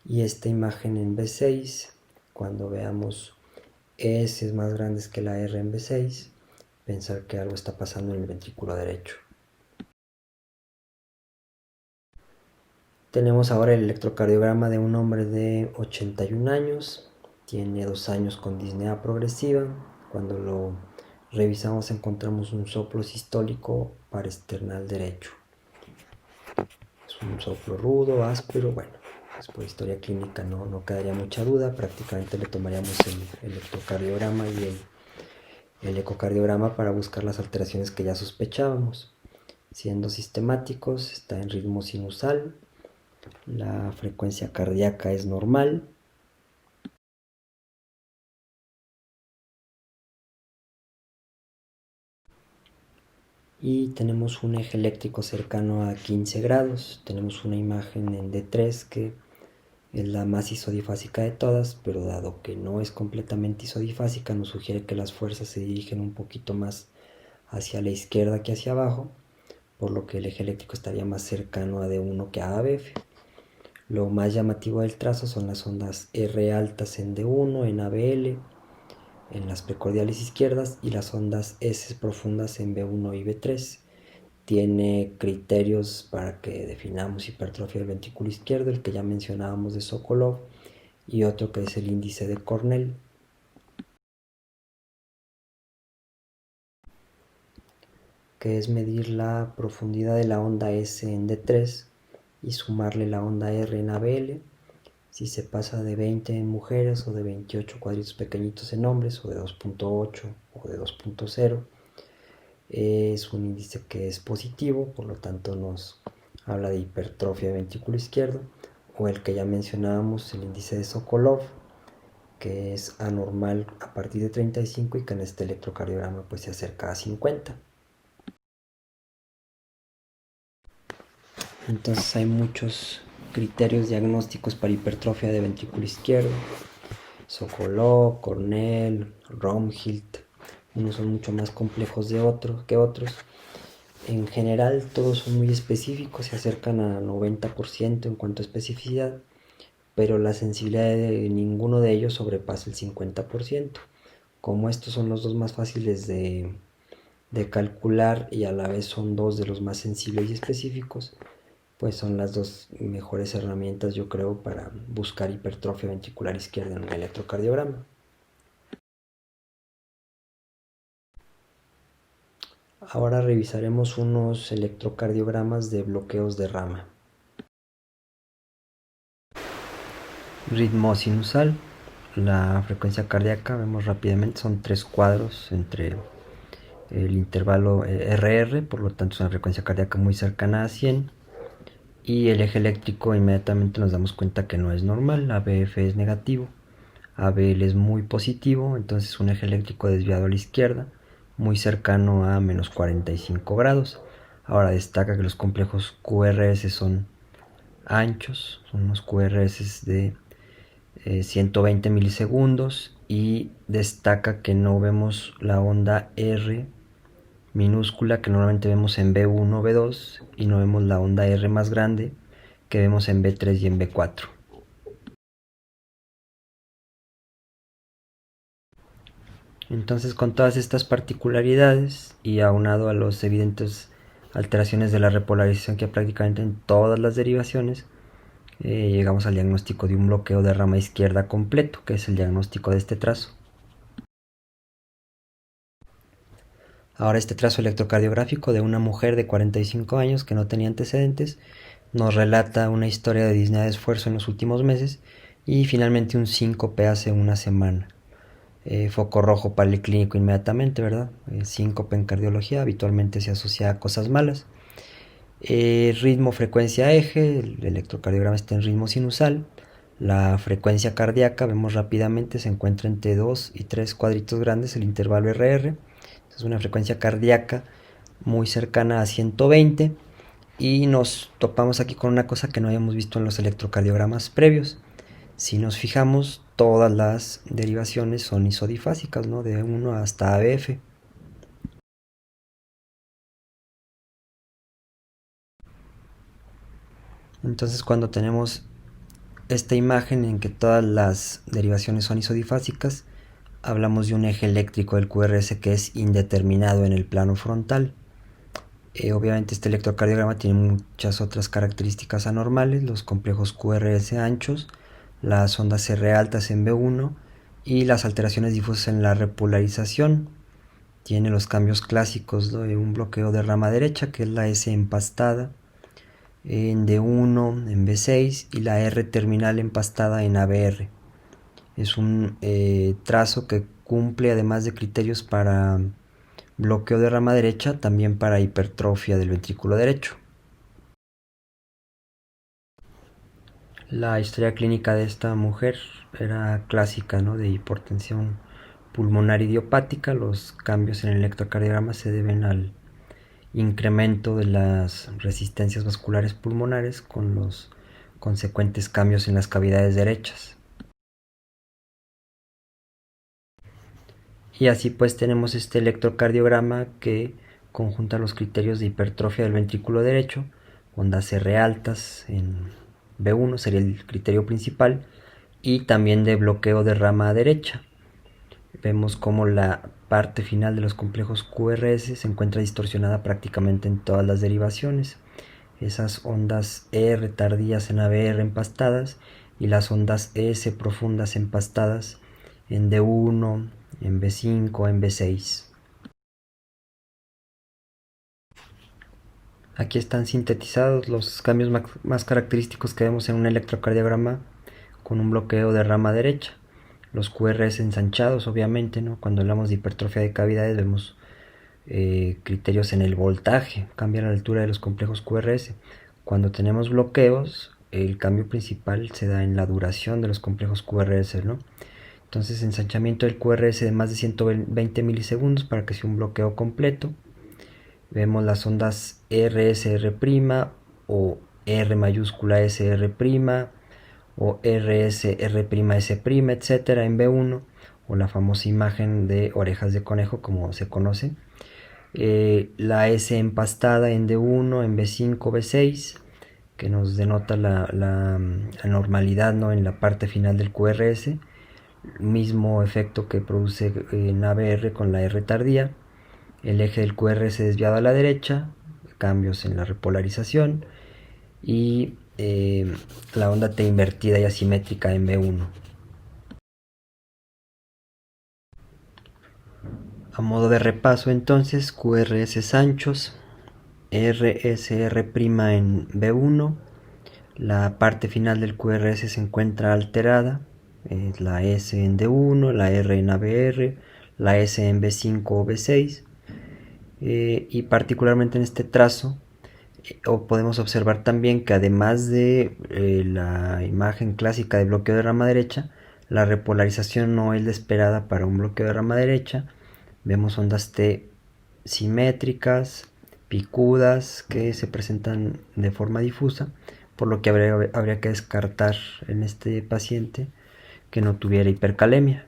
Y esta imagen en B6, cuando veamos S más grandes que la R en B6, pensar que algo está pasando en el ventrículo derecho. Tenemos ahora el electrocardiograma de un hombre de 81 años, tiene 2 años con disnea progresiva. Cuando lo revisamos encontramos un soplo sistólico parasternal derecho. Es un soplo rudo, áspero, bueno, pues por historia clínica no quedaría mucha duda, prácticamente le tomaríamos el electrocardiograma y el ecocardiograma para buscar las alteraciones que ya sospechábamos. Siendo sistemáticos, está en ritmo sinusal, la frecuencia cardíaca es normal, y tenemos un eje eléctrico cercano a 15 grados. Tenemos una imagen en D3 que es la más isodifásica de todas, pero dado que no es completamente isodifásica, nos sugiere que las fuerzas se dirigen un poquito más hacia la izquierda que hacia abajo, por lo que el eje eléctrico estaría más cercano a D1 que a ABF. Lo más llamativo del trazo son las ondas R altas en D1, en ABL, en las precordiales izquierdas, y las ondas S profundas en B1 y B3. Tiene criterios para que definamos hipertrofia del ventrículo izquierdo, el que ya mencionábamos de Sokolov, y otro que es el índice de Cornell. Que es medir la profundidad de la onda S en D3 y sumarle la onda R en ABL. Si se pasa de 20 en mujeres o de 28 cuadritos pequeñitos en hombres, o de 2.8 o de 2.0, es un índice que es positivo, por lo tanto nos habla de hipertrofia de ventrículo izquierdo. O el que ya mencionábamos, el índice de Sokolov, que es anormal a partir de 35 y que en este electrocardiograma pues se acerca a 50. Entonces hay muchos criterios diagnósticos para hipertrofia de ventrículo izquierdo: Sokolov, Cornell, Romhild. Unos son mucho más complejos que otros. En general todos son muy específicos, se acercan a 90% en cuanto a especificidad, pero la sensibilidad de ninguno de ellos sobrepasa el 50%. Como estos son los dos más fáciles de calcular y a la vez son dos de los más sensibles y específicos, pues son las dos mejores herramientas, yo creo, para buscar hipertrofia ventricular izquierda en un electrocardiograma. Ahora revisaremos unos electrocardiogramas de bloqueos de rama. Ritmo sinusal. La frecuencia cardíaca, vemos rápidamente, son 3 cuadros entre el intervalo RR, por lo tanto es una frecuencia cardíaca muy cercana a 100. Y el eje eléctrico, inmediatamente nos damos cuenta que no es normal, ABF es negativo, ABL es muy positivo, entonces un eje eléctrico desviado a la izquierda, muy cercano a menos 45 grados. Ahora destaca que los complejos QRS son anchos, son unos QRS de 120 milisegundos, y destaca que no vemos la onda R minúscula que normalmente vemos en B1 o B2, y no vemos la onda R más grande que vemos en B3 y en B4. Entonces, con todas estas particularidades y aunado a las evidentes alteraciones de la repolarización que hay prácticamente en todas las derivaciones, llegamos al diagnóstico de un bloqueo de rama izquierda completo, que es el diagnóstico de este trazo. Ahora, este trazo electrocardiográfico de una mujer de 45 años que no tenía antecedentes nos relata una historia de disnea de esfuerzo en los últimos meses y finalmente un síncope hace una semana. Foco rojo para el clínico inmediatamente, ¿verdad? Síncope en cardiología habitualmente se asocia a cosas malas. Ritmo, frecuencia, eje. El electrocardiograma está en ritmo sinusal. La frecuencia cardíaca, vemos rápidamente, se encuentra entre 2 y 3 cuadritos grandes, el intervalo RR. Es una frecuencia cardíaca muy cercana a 120. Y nos topamos aquí con una cosa que no habíamos visto en los electrocardiogramas previos. Si nos fijamos, todas las derivaciones son isodifásicas, ¿no? De 1 hasta ABF. Entonces, cuando tenemos esta imagen en que todas las derivaciones son isodifásicas, hablamos de un eje eléctrico del QRS que es indeterminado en el plano frontal. Obviamente este electrocardiograma tiene muchas otras características anormales: los complejos QRS anchos, las ondas R altas en B1 y las alteraciones difusas en la repolarización. Tiene los cambios clásicos de un bloqueo de rama derecha, que es la S empastada en D1, en B6, y la R terminal empastada en ABR. Es un trazo que cumple, además de criterios para bloqueo de rama derecha, también para hipertrofia del ventrículo derecho. La historia clínica de esta mujer era clásica, ¿no? De hipertensión pulmonar idiopática. Los cambios en el electrocardiograma se deben al incremento de las resistencias vasculares pulmonares con los consecuentes cambios en las cavidades derechas. Y así pues tenemos este electrocardiograma que conjunta los criterios de hipertrofia del ventrículo derecho: ondas R altas en B1 sería el criterio principal, y también de bloqueo de rama derecha. Vemos como la parte final de los complejos QRS se encuentra distorsionada prácticamente en todas las derivaciones. Esas ondas R tardías en ABR empastadas y las ondas S profundas empastadas en D1, en B5, en B6. Aquí están sintetizados los cambios más característicos que vemos en un electrocardiograma con un bloqueo de rama derecha. Los QRS ensanchados, obviamente, ¿no? Cuando hablamos de hipertrofia de cavidades vemos criterios en el voltaje, cambia la altura de los complejos QRS. Cuando tenemos bloqueos, el cambio principal se da en la duración de los complejos QRS, ¿no? Entonces, ensanchamiento del QRS de más de 120 milisegundos para que sea un bloqueo completo. Vemos las ondas RSR' o R mayúscula SR', o RSR', etcétera, en B1, o la famosa imagen de orejas de conejo, como se conoce. La S empastada en D1, en B5, B6, que nos denota la normalidad, ¿no?, en la parte final del QRS. Mismo efecto que produce en ABR con la R tardía. El eje del QRS desviado a la derecha, cambios en la repolarización, y la onda T invertida y asimétrica en B1. A modo de repaso, entonces, QRS anchos, RSR' en B1, la parte final del QRS se encuentra alterada, la S en D1, la R en ABR, la S en B5 o B6, y particularmente en este trazo podemos observar también que además de la imagen clásica de bloqueo de rama derecha, la repolarización no es la esperada para un bloqueo de rama derecha. Vemos ondas T simétricas, picudas, que se presentan de forma difusa, por lo que habría que descartar en este paciente que no tuviera hipercalemia.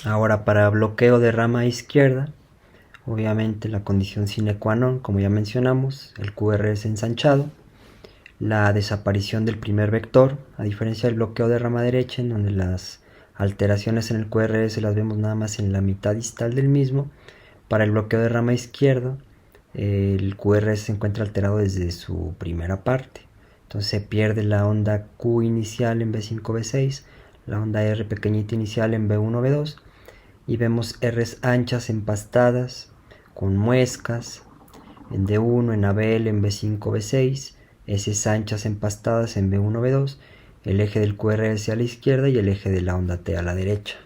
Ahora, para bloqueo de rama izquierda, obviamente la condición sine qua non, como ya mencionamos, el QRS ensanchado, la desaparición del primer vector, a diferencia del bloqueo de rama derecha, en donde las alteraciones en el QRS las vemos nada más en la mitad distal del mismo. Para el bloqueo de rama izquierda, el QRS se encuentra alterado desde su primera parte. Entonces se pierde la onda Q inicial en B5, B6, la onda R pequeñita inicial en B1, B2, y vemos Rs anchas empastadas con muescas en D1, en ABL, en B5, B6, S anchas empastadas en B1, B2, el eje del QRS a la izquierda y el eje de la onda T a la derecha.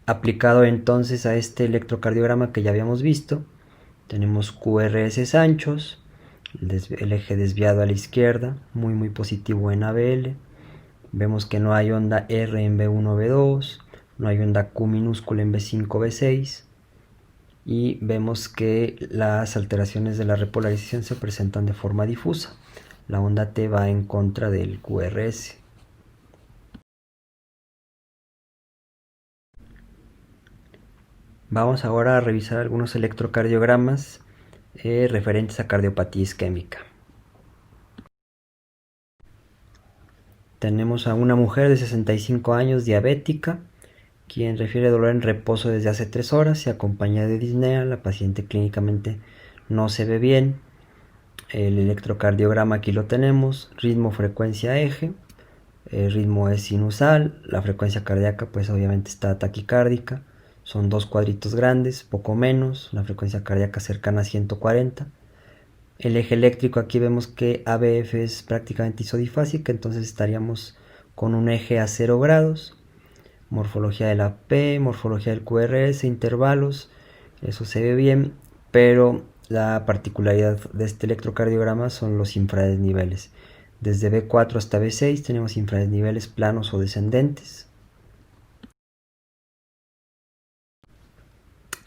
Aplicado entonces a este electrocardiograma que ya habíamos visto, tenemos QRS anchos, el eje desviado a la izquierda, muy positivo en ABL. Vemos que no hay onda R en B1, B2, no hay onda Q minúscula en B5, B6, y vemos que las alteraciones de la repolarización se presentan de forma difusa. La onda T va en contra del QRS. Vamos ahora a revisar algunos electrocardiogramas referentes a cardiopatía isquémica. Tenemos a una mujer de 65 años diabética, quien refiere dolor en reposo desde hace 3 horas y acompaña de disnea. La paciente clínicamente no se ve bien. El electrocardiograma aquí lo tenemos, ritmo, frecuencia, eje. El ritmo es sinusal, la frecuencia cardíaca pues obviamente está taquicárdica. Son 2 cuadritos grandes, poco menos, la frecuencia cardíaca cercana a 140. El eje eléctrico, aquí vemos que ABF es prácticamente isodifásica, entonces estaríamos con un eje a 0 grados. Morfología de la P, morfología del QRS, intervalos, eso se ve bien, pero la particularidad de este electrocardiograma son los infradesniveles. Desde B4 hasta B6 tenemos infradesniveles planos o descendentes.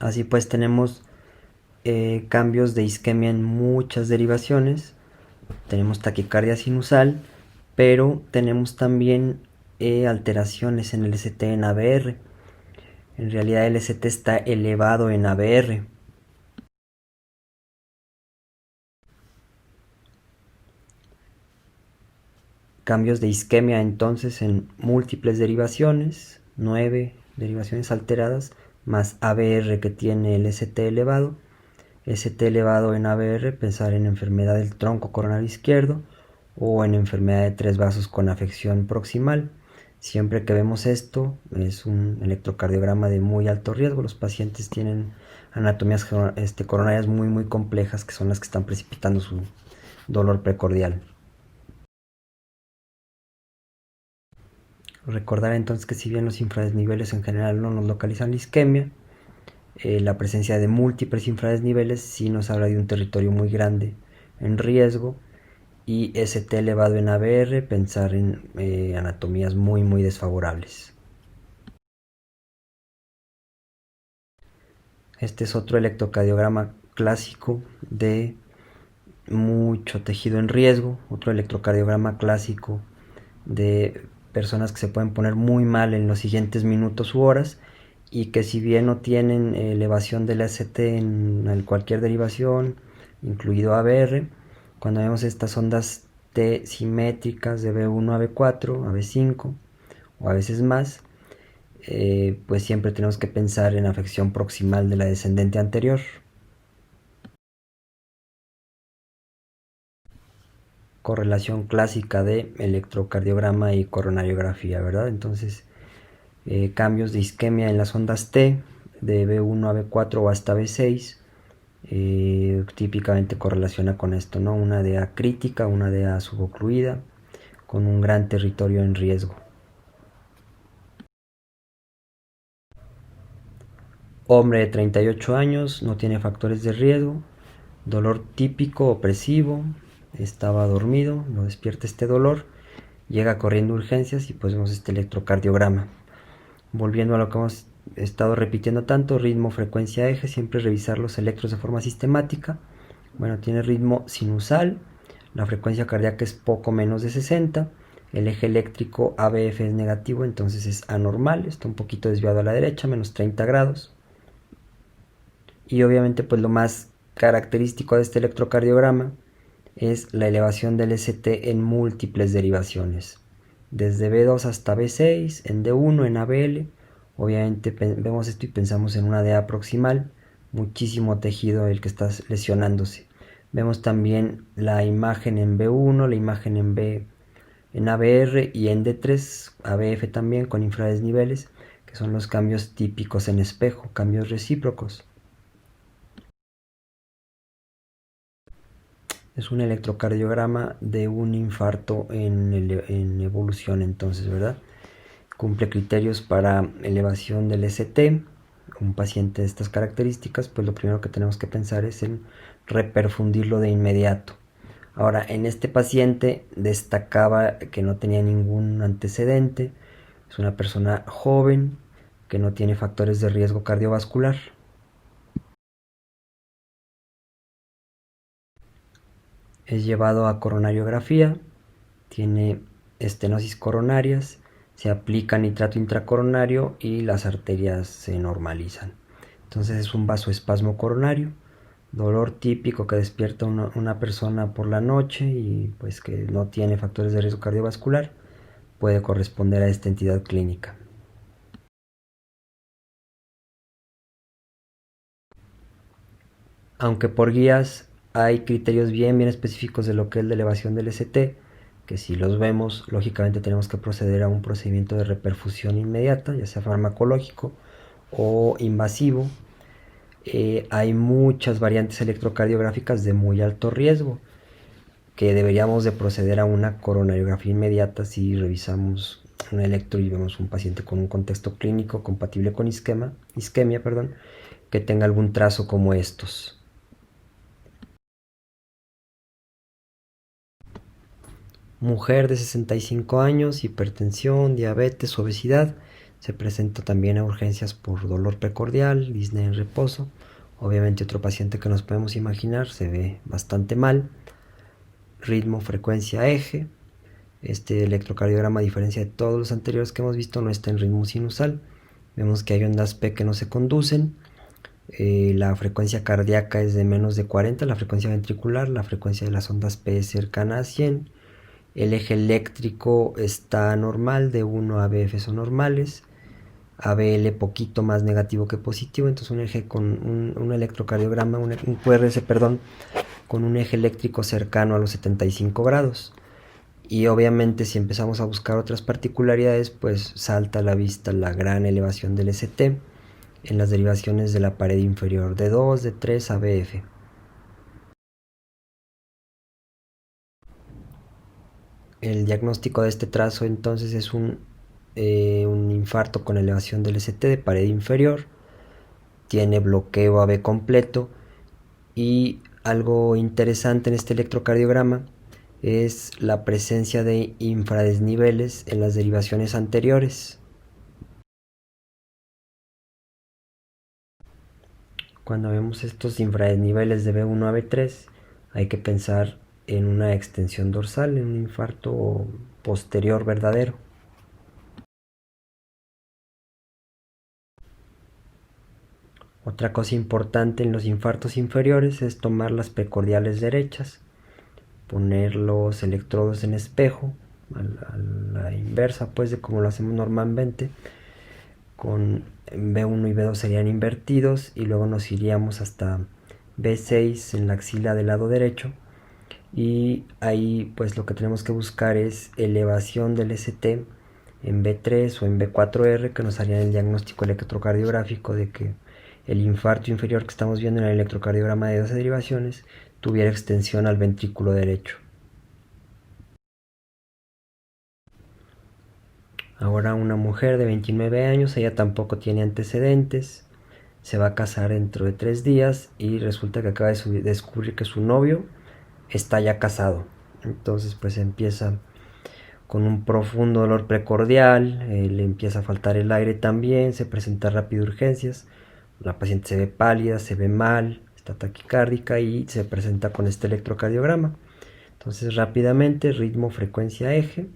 Así pues tenemos cambios de isquemia en muchas derivaciones. Tenemos taquicardia sinusal, pero tenemos también alteraciones en el ST en ABR. En realidad el ST está elevado en ABR. Cambios de isquemia entonces en múltiples derivaciones, 9 derivaciones alteradas, más ABR que tiene el ST elevado. ST elevado en ABR, pensar en enfermedad del tronco coronario izquierdo o en enfermedad de tres vasos con afección proximal. Siempre que vemos esto, es un electrocardiograma de muy alto riesgo. Los pacientes tienen anatomías coronarias muy complejas, que son las que están precipitando su dolor precordial. Recordar entonces que si bien los infradesniveles en general no nos localizan la isquemia, la presencia de múltiples infradesniveles sí nos habla de un territorio muy grande en riesgo, y ST elevado en ABR, pensar en anatomías muy desfavorables. Este es otro electrocardiograma clásico de mucho tejido en riesgo, otro electrocardiograma clásico de personas que se pueden poner muy mal en los siguientes minutos u horas, y que si bien no tienen elevación del ST en cualquier derivación, incluido ABR, cuando vemos estas ondas T simétricas de B1 a B4, a B5 o a veces más, pues siempre tenemos que pensar en afección proximal de la descendente anterior. Correlación clásica de electrocardiograma y coronariografía, ¿verdad? Entonces, cambios de isquemia en las ondas T, de B1 a B4 o hasta B6, típicamente correlaciona con esto, ¿no? Una DA crítica, una DA subocluida, con un gran territorio en riesgo. Hombre de 38 años, no tiene factores de riesgo, dolor típico opresivo, estaba dormido, lo despierta este dolor, llega corriendo a urgencias y pues vemos este electrocardiograma. Volviendo a lo que hemos estado repitiendo tanto, ritmo, frecuencia, eje, siempre revisar los electros de forma sistemática. Bueno, tiene ritmo sinusal, la frecuencia cardíaca es poco menos de 60, el eje eléctrico ABF es negativo, entonces es anormal, está un poquito desviado a la derecha, menos 30 grados. Y obviamente pues lo más característico de este electrocardiograma es la elevación del ST en múltiples derivaciones, desde B2 hasta B6, en D1, en ABL. Obviamente vemos esto y pensamos en una DA proximal, muchísimo tejido el que está lesionándose. Vemos también la imagen en B1, la imagen en ABR y en D3, ABF también con infradesniveles, que son los cambios típicos en espejo, cambios recíprocos. Es un electrocardiograma de un infarto en evolución, entonces, ¿verdad? Cumple criterios para elevación del ST. Un paciente de estas características, pues lo primero que tenemos que pensar es en reperfundirlo de inmediato. Ahora, en este paciente destacaba que no tenía ningún antecedente, es una persona joven que no tiene factores de riesgo cardiovascular. Es llevado a coronariografía, tiene estenosis coronarias, se aplica nitrato intracoronario y las arterias se normalizan. Entonces es un vasoespasmo coronario, dolor típico que despierta una persona por la noche y pues que no tiene factores de riesgo cardiovascular, puede corresponder a esta entidad clínica. Aunque por guías hay criterios bien específicos de lo que es la elevación del ST, que si los vemos, lógicamente tenemos que proceder a un procedimiento de reperfusión inmediata, ya sea farmacológico o invasivo. Hay muchas variantes electrocardiográficas de muy alto riesgo, que deberíamos de proceder a una coronariografía inmediata si revisamos un electro y vemos un paciente con un contexto clínico compatible con isquemia, que tenga algún trazo como estos. Mujer de 65 años, hipertensión, diabetes, obesidad. Se presenta también a urgencias por dolor precordial, disnea en reposo. Obviamente otro paciente que nos podemos imaginar, se ve bastante mal. Ritmo, frecuencia, eje. Este electrocardiograma, a diferencia de todos los anteriores que hemos visto, no está en ritmo sinusal. Vemos que hay ondas P que no se conducen. La frecuencia cardíaca es de menos de 40, la frecuencia ventricular, la frecuencia de las ondas P es cercana a 100. El eje eléctrico está normal, de 1 a BF son normales. ABL poquito más negativo que positivo, entonces un eje con un electrocardiograma, un QRS, perdón, con un eje eléctrico cercano a los 75 grados. Y obviamente si empezamos a buscar otras particularidades, pues salta a la vista la gran elevación del ST en las derivaciones de la pared inferior de 2, de 3 a BF. El diagnóstico de este trazo entonces es un infarto con elevación del ST de pared inferior, tiene bloqueo AB completo, y algo interesante en este electrocardiograma es la presencia de infradesniveles en las derivaciones anteriores. Cuando vemos estos infradesniveles de B1 a B3, hay que pensar en una extensión dorsal, en un infarto posterior verdadero. Otra cosa importante en los infartos inferiores es tomar las precordiales derechas, poner los electrodos en espejo, a la inversa pues de como lo hacemos normalmente. Con B1 y B2 serían invertidos y luego nos iríamos hasta B6 en la axila del lado derecho, y ahí pues lo que tenemos que buscar es elevación del ST en B3 o en B4R, que nos harían el diagnóstico electrocardiográfico de que el infarto inferior que estamos viendo en el electrocardiograma de 12 derivaciones tuviera extensión al ventrículo derecho. Ahora una mujer de 29 años, ella tampoco tiene antecedentes, se va a casar dentro de 3 días y resulta que acaba de descubrir que su novio está ya casado. Entonces pues empieza con un profundo dolor precordial, le empieza a faltar el aire también, se presenta rápido urgencias, la paciente se ve pálida, se ve mal, está taquicárdica y se presenta con este electrocardiograma. Entonces rápidamente ritmo, frecuencia, eje.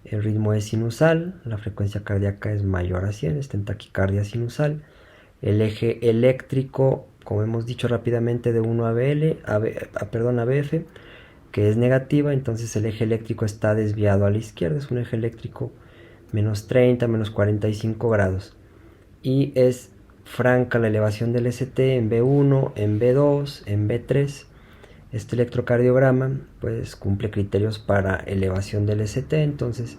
El ritmo es sinusal, la frecuencia cardíaca es mayor a 100, está en taquicardia sinusal. El eje eléctrico, como hemos dicho rápidamente, de 1 a BL, a BF, que es negativa, entonces el eje eléctrico está desviado a la izquierda, es un eje eléctrico menos 30, menos 45 grados. Y es franca la elevación del ST en B1, en B2, en B3. Este electrocardiograma pues cumple criterios para elevación del ST, entonces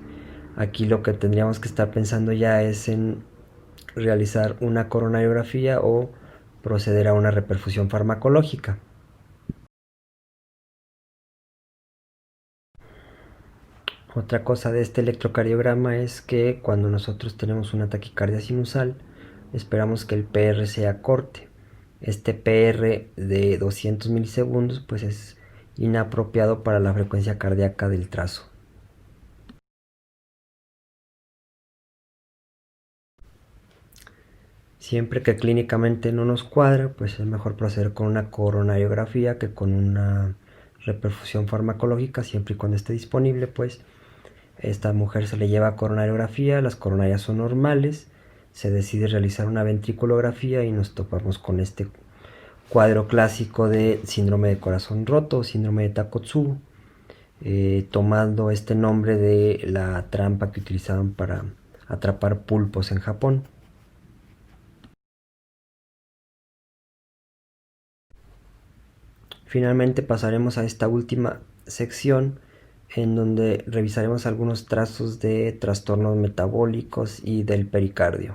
aquí lo que tendríamos que estar pensando ya es en realizar una coronariografía o proceder a una reperfusión farmacológica. Otra cosa de este electrocardiograma es que cuando nosotros tenemos una taquicardia sinusal, esperamos que el PR sea corte. Este PR de 200 milisegundos pues es inapropiado para la frecuencia cardíaca del trazo. Siempre que clínicamente no nos cuadra, pues es mejor proceder con una coronariografía que con una reperfusión farmacológica, siempre y cuando esté disponible. Pues esta mujer se le lleva a coronariografía, las coronarias son normales, se decide realizar una ventriculografía y nos topamos con este cuadro clásico de síndrome de corazón roto o síndrome de Takotsubo, tomando este nombre de la trampa que utilizaban para atrapar pulpos en Japón. Finalmente pasaremos a esta última sección en donde revisaremos algunos trazos de trastornos metabólicos y del pericardio.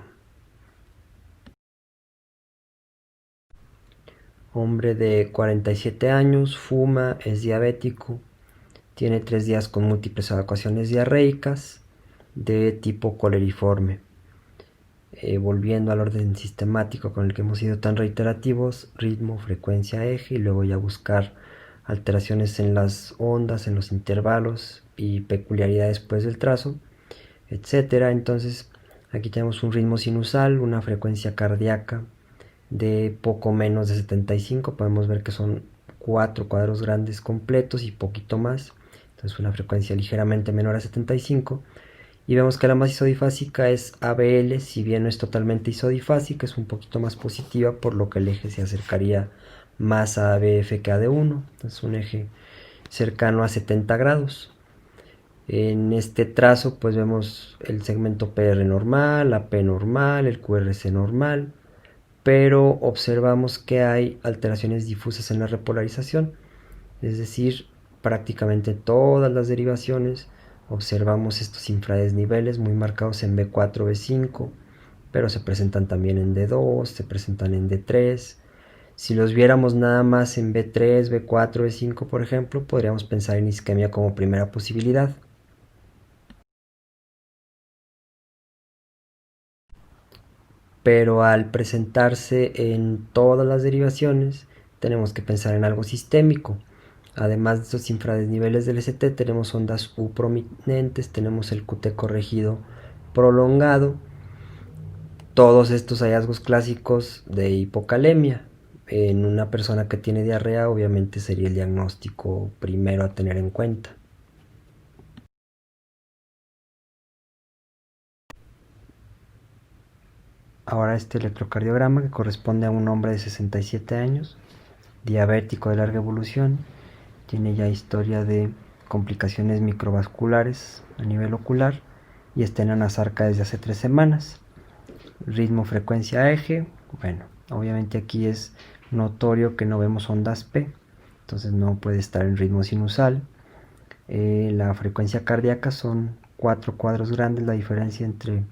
Hombre de 47 años, fuma, es diabético, tiene 3 días con múltiples evacuaciones diarreicas de tipo coleriforme. Volviendo al orden sistemático con el que hemos sido tan reiterativos, ritmo, frecuencia, eje, y luego ya buscar alteraciones en las ondas, en los intervalos y peculiaridades pues del trazo, etcétera. Entonces aquí tenemos un ritmo sinusal, una frecuencia cardíaca de poco menos de 75, podemos ver que son 4 cuadros grandes completos y poquito más, entonces una frecuencia ligeramente menor a 75, y vemos que la más isodifásica es ABL, si bien no es totalmente isodifásica, es un poquito más positiva, por lo que el eje se acercaría más a ABF que a D1, entonces un eje cercano a 70 grados. En este trazo pues vemos el segmento PR normal, AP normal, el QRC normal, pero observamos que hay alteraciones difusas en la repolarización, es decir, prácticamente todas las derivaciones observamos estos infradesniveles muy marcados en B4, B5, pero se presentan también en D2, se presentan en D3. Si los viéramos nada más en B3, B4, B5, por ejemplo, podríamos pensar en isquemia como primera posibilidad. Pero al presentarse en todas las derivaciones, tenemos que pensar en algo sistémico. Además de estos infradesniveles del ST, tenemos ondas U prominentes, tenemos el QT corregido prolongado, todos estos hallazgos clásicos de hipocalemia. En una persona que tiene diarrea, obviamente sería el diagnóstico primero a tener en cuenta. Ahora este electrocardiograma, que corresponde a un hombre de 67 años, diabético de larga evolución, tiene ya historia de complicaciones microvasculares a nivel ocular y está en anasarca desde hace 3 semanas. Ritmo, frecuencia, eje. Bueno, obviamente aquí es notorio que no vemos ondas P, entonces no puede estar en ritmo sinusal. La frecuencia cardíaca son 4 cuadros grandes, la diferencia entre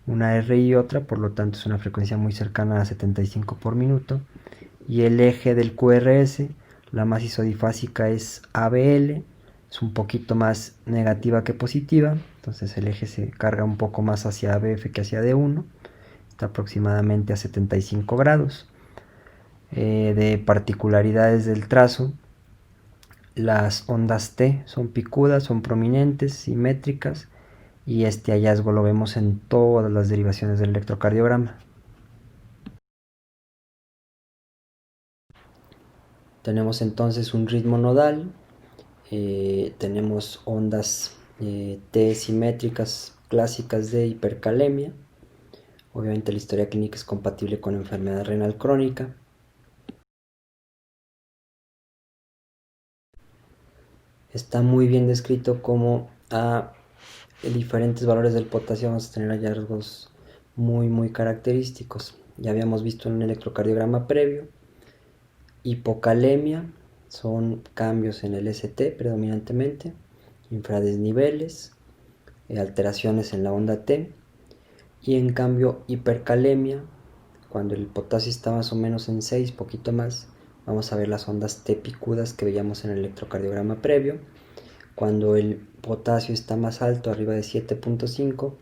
una R y otra, por lo tanto es una frecuencia muy cercana a 75 por minuto. Y el eje del QRS, la más isodifásica es ABL, es un poquito más negativa que positiva, entonces el eje se carga un poco más hacia ABF que hacia D1, está aproximadamente a 75 grados. De particularidades del trazo, las ondas T son picudas, son prominentes, simétricas, y este hallazgo lo vemos en todas las derivaciones del electrocardiograma. Tenemos entonces un ritmo nodal, tenemos ondas T simétricas clásicas de hipercalemia. Obviamente la historia clínica es compatible con enfermedad renal crónica. Está muy bien descrito cómo a diferentes valores del potasio vamos a tener hallazgos muy característicos. Ya habíamos visto en un electrocardiograma previo. Hipocalemia son cambios en el ST predominantemente, infradesniveles, alteraciones en la onda T, y en cambio hipercalemia, cuando el potasio está más o menos en 6, poquito más, vamos a ver las ondas T picudas que veíamos en el electrocardiograma previo. Cuando el potasio está más alto, arriba de 7.5,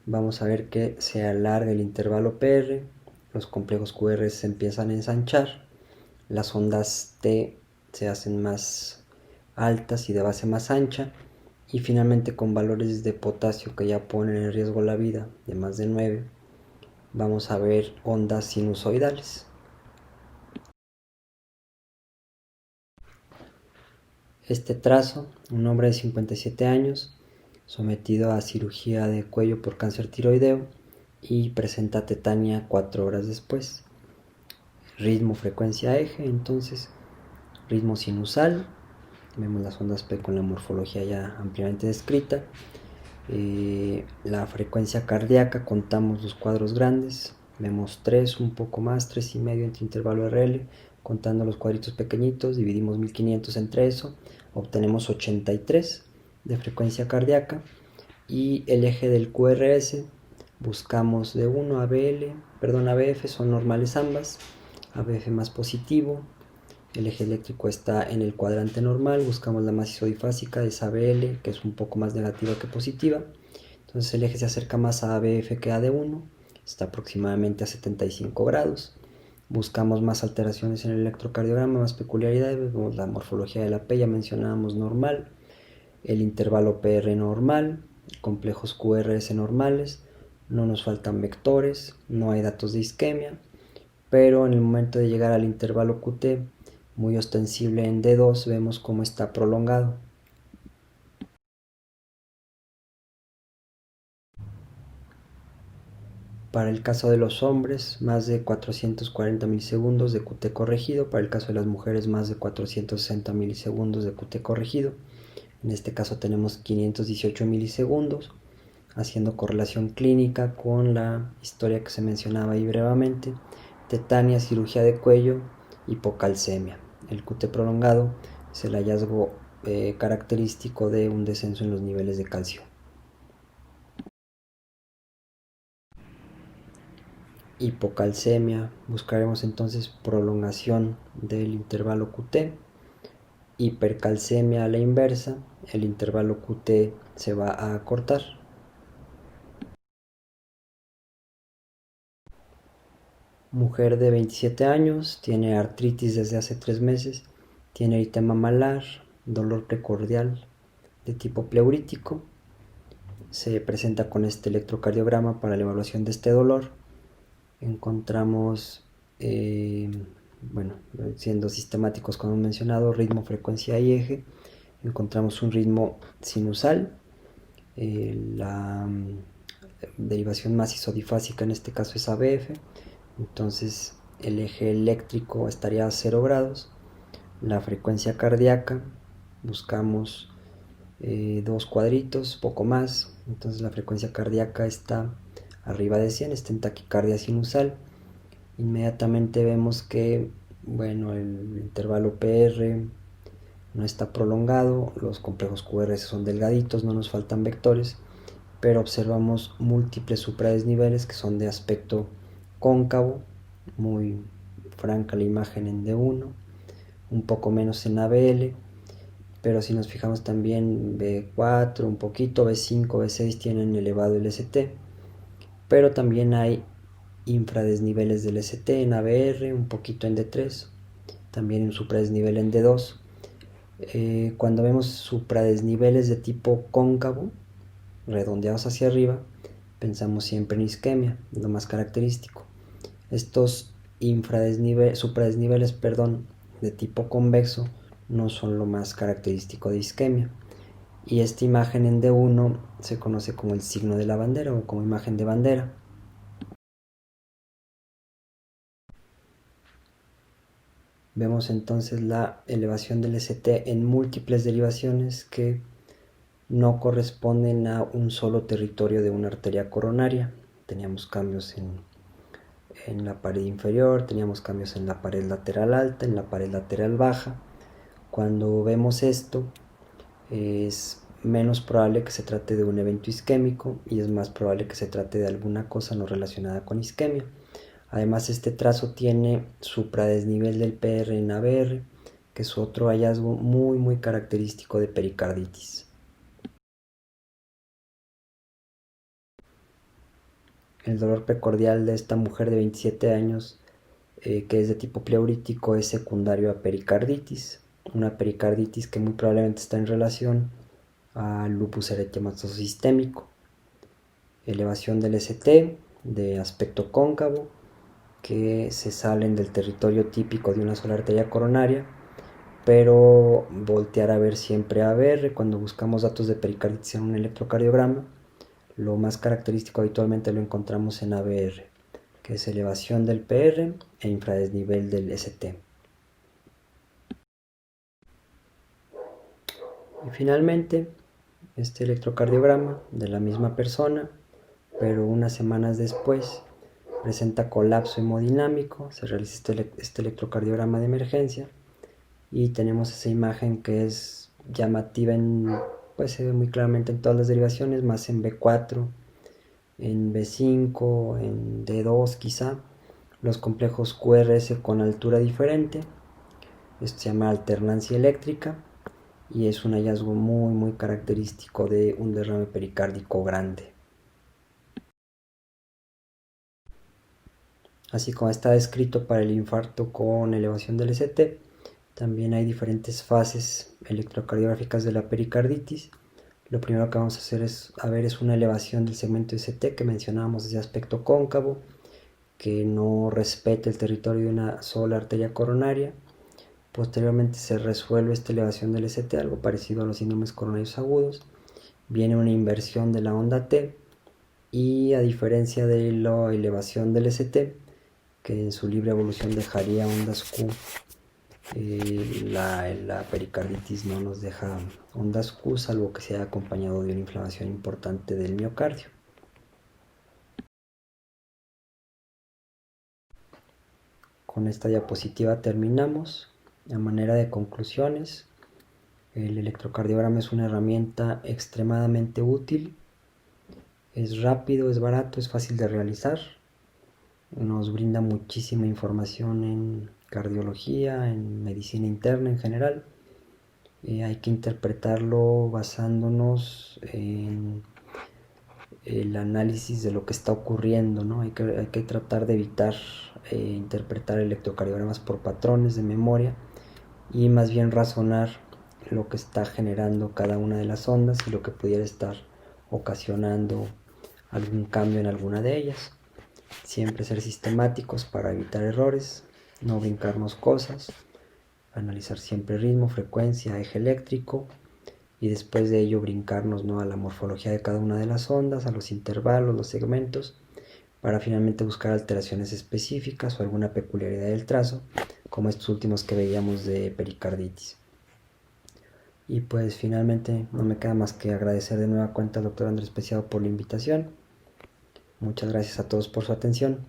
vamos a ver que se alarga el intervalo PR, los complejos QR se empiezan a ensanchar, las ondas T se hacen más altas y de base más ancha, y finalmente con valores de potasio que ya ponen en riesgo la vida de más de 9, vamos a ver ondas sinusoidales. Este trazo, un hombre de 57 años, sometido a cirugía de cuello por cáncer tiroideo y presenta tetania 4 horas después. Ritmo, frecuencia, eje, entonces ritmo sinusal, vemos las ondas P con la morfología ya ampliamente descrita. La frecuencia cardíaca, contamos los cuadros grandes, vemos 3, un poco más, 3,5 entre intervalo RL, contando los cuadritos pequeñitos, dividimos 1500 entre eso, obtenemos 83 de frecuencia cardíaca, y el eje del QRS, buscamos de 1 ABF, son normales ambas, ABF más positivo, el eje eléctrico está en el cuadrante normal, buscamos la más isodifásica, es ABL, que es un poco más negativa que positiva, entonces el eje se acerca más a ABF que a D1, está aproximadamente a 75 grados. Buscamos más alteraciones en el electrocardiograma, más peculiaridades, vemos la morfología de la P, ya mencionábamos normal, el intervalo PR normal, complejos QRS normales, no nos faltan vectores, no hay datos de isquemia, pero en el momento de llegar al intervalo QT, muy ostensible en D2, vemos cómo está prolongado. Para el caso de los hombres, más de 440 milisegundos de QT corregido. Para el caso de las mujeres, más de 460 milisegundos de QT corregido. En este caso tenemos 518 milisegundos, haciendo correlación clínica con la historia que se mencionaba ahí brevemente: tetania, cirugía de cuello, hipocalcemia. El QT prolongado es el hallazgo característico de un descenso en los niveles de calcio. Hipocalcemia, buscaremos entonces prolongación del intervalo QT. Hipercalcemia a la inversa, el intervalo QT se va a acortar. Mujer de 27 años, tiene artritis desde hace 3 meses, tiene eritema malar, dolor precordial de tipo pleurítico. Se presenta con este electrocardiograma para la evaluación de este dolor. Encontramos, siendo sistemáticos como hemos mencionado, ritmo, frecuencia y eje. Encontramos un ritmo sinusal, la derivación más isodifásica en este caso es ABF, entonces el eje eléctrico estaría a 0 grados. La frecuencia cardíaca, buscamos 2 cuadritos, poco más, entonces la frecuencia cardíaca está arriba de 100, está en taquicardia sinusal. Inmediatamente vemos que, el intervalo PR no está prolongado, los complejos QRS son delgaditos, no nos faltan vectores, pero observamos múltiples supradesniveles que son de aspecto cóncavo, muy franca la imagen en D1, un poco menos en ABL, pero si nos fijamos también B4, un poquito, B5, B6 tienen elevado el ST, pero también hay infradesniveles del ST en ABR, un poquito en D3, también un supradesnivel en D2. Cuando vemos supradesniveles de tipo cóncavo, redondeados hacia arriba, pensamos siempre en isquemia, lo más característico. Estos supradesniveles, de tipo convexo no son lo más característico de isquemia. Y esta imagen en D1 se conoce como el signo de la bandera o como imagen de bandera. Vemos entonces la elevación del ST en múltiples derivaciones que no corresponden a un solo territorio de una arteria coronaria. Teníamos cambios en la pared inferior, teníamos cambios en la pared lateral alta, en la pared lateral baja. Cuando vemos esto, es menos probable que se trate de un evento isquémico y es más probable que se trate de alguna cosa no relacionada con isquemia. Además, este trazo tiene supradesnivel del PR en ABR, que es otro hallazgo muy característico de pericarditis. El dolor precordial de esta mujer de 27 años, que es de tipo pleurítico, es secundario a pericarditis, una pericarditis que muy probablemente está en relación al lupus eritematoso sistémico. Elevación del ST de aspecto cóncavo, que se salen del territorio típico de una sola arteria coronaria, pero voltear a ver siempre ABR cuando buscamos datos de pericarditis en un electrocardiograma. Lo más característico habitualmente lo encontramos en ABR, que es elevación del PR e infradesnivel del ST. Y finalmente, este electrocardiograma de la misma persona, pero unas semanas después, presenta colapso hemodinámico. Se realiza este electrocardiograma de emergencia y tenemos esa imagen que es llamativa, pues se ve muy claramente en todas las derivaciones, más en B4, en B5, en D2 quizá, los complejos QRS con altura diferente. Esto se llama alternancia eléctrica y es un hallazgo muy característico de un derrame pericárdico grande. Así como está descrito para el infarto con elevación del ST, también hay diferentes fases electrocardiográficas de la pericarditis. Lo primero que vamos a hacer es una elevación del segmento ST que mencionábamos de aspecto cóncavo, que no respeta el territorio de una sola arteria coronaria. Posteriormente se resuelve esta elevación del ST, algo parecido a los síndromes coronarios agudos. Viene una inversión de la onda T y a diferencia de la elevación del ST, que en su libre evolución dejaría ondas Q, la pericarditis no nos deja ondas Q, salvo que sea acompañado de una inflamación importante del miocardio. Con esta diapositiva terminamos. A manera de conclusiones, el electrocardiograma es una herramienta extremadamente útil, es rápido, es barato, es fácil de realizar, nos brinda muchísima información en cardiología, en medicina interna en general. Hay que interpretarlo basándonos en el análisis de lo que está ocurriendo, ¿no? Hay que tratar de evitar interpretar electrocardiogramas por patrones de memoria y más bien razonar lo que está generando cada una de las ondas y lo que pudiera estar ocasionando algún cambio en alguna de ellas. Siempre ser sistemáticos para evitar errores, no brincarnos cosas, analizar siempre ritmo, frecuencia, eje eléctrico y después de ello brincarnos, ¿no?, a la morfología de cada una de las ondas, a los intervalos, los segmentos, para finalmente buscar alteraciones específicas o alguna peculiaridad del trazo, como estos últimos que veíamos de pericarditis. Y pues finalmente no me queda más que agradecer de nueva cuenta al doctor Andrés Preciado por la invitación. Muchas gracias a todos por su atención.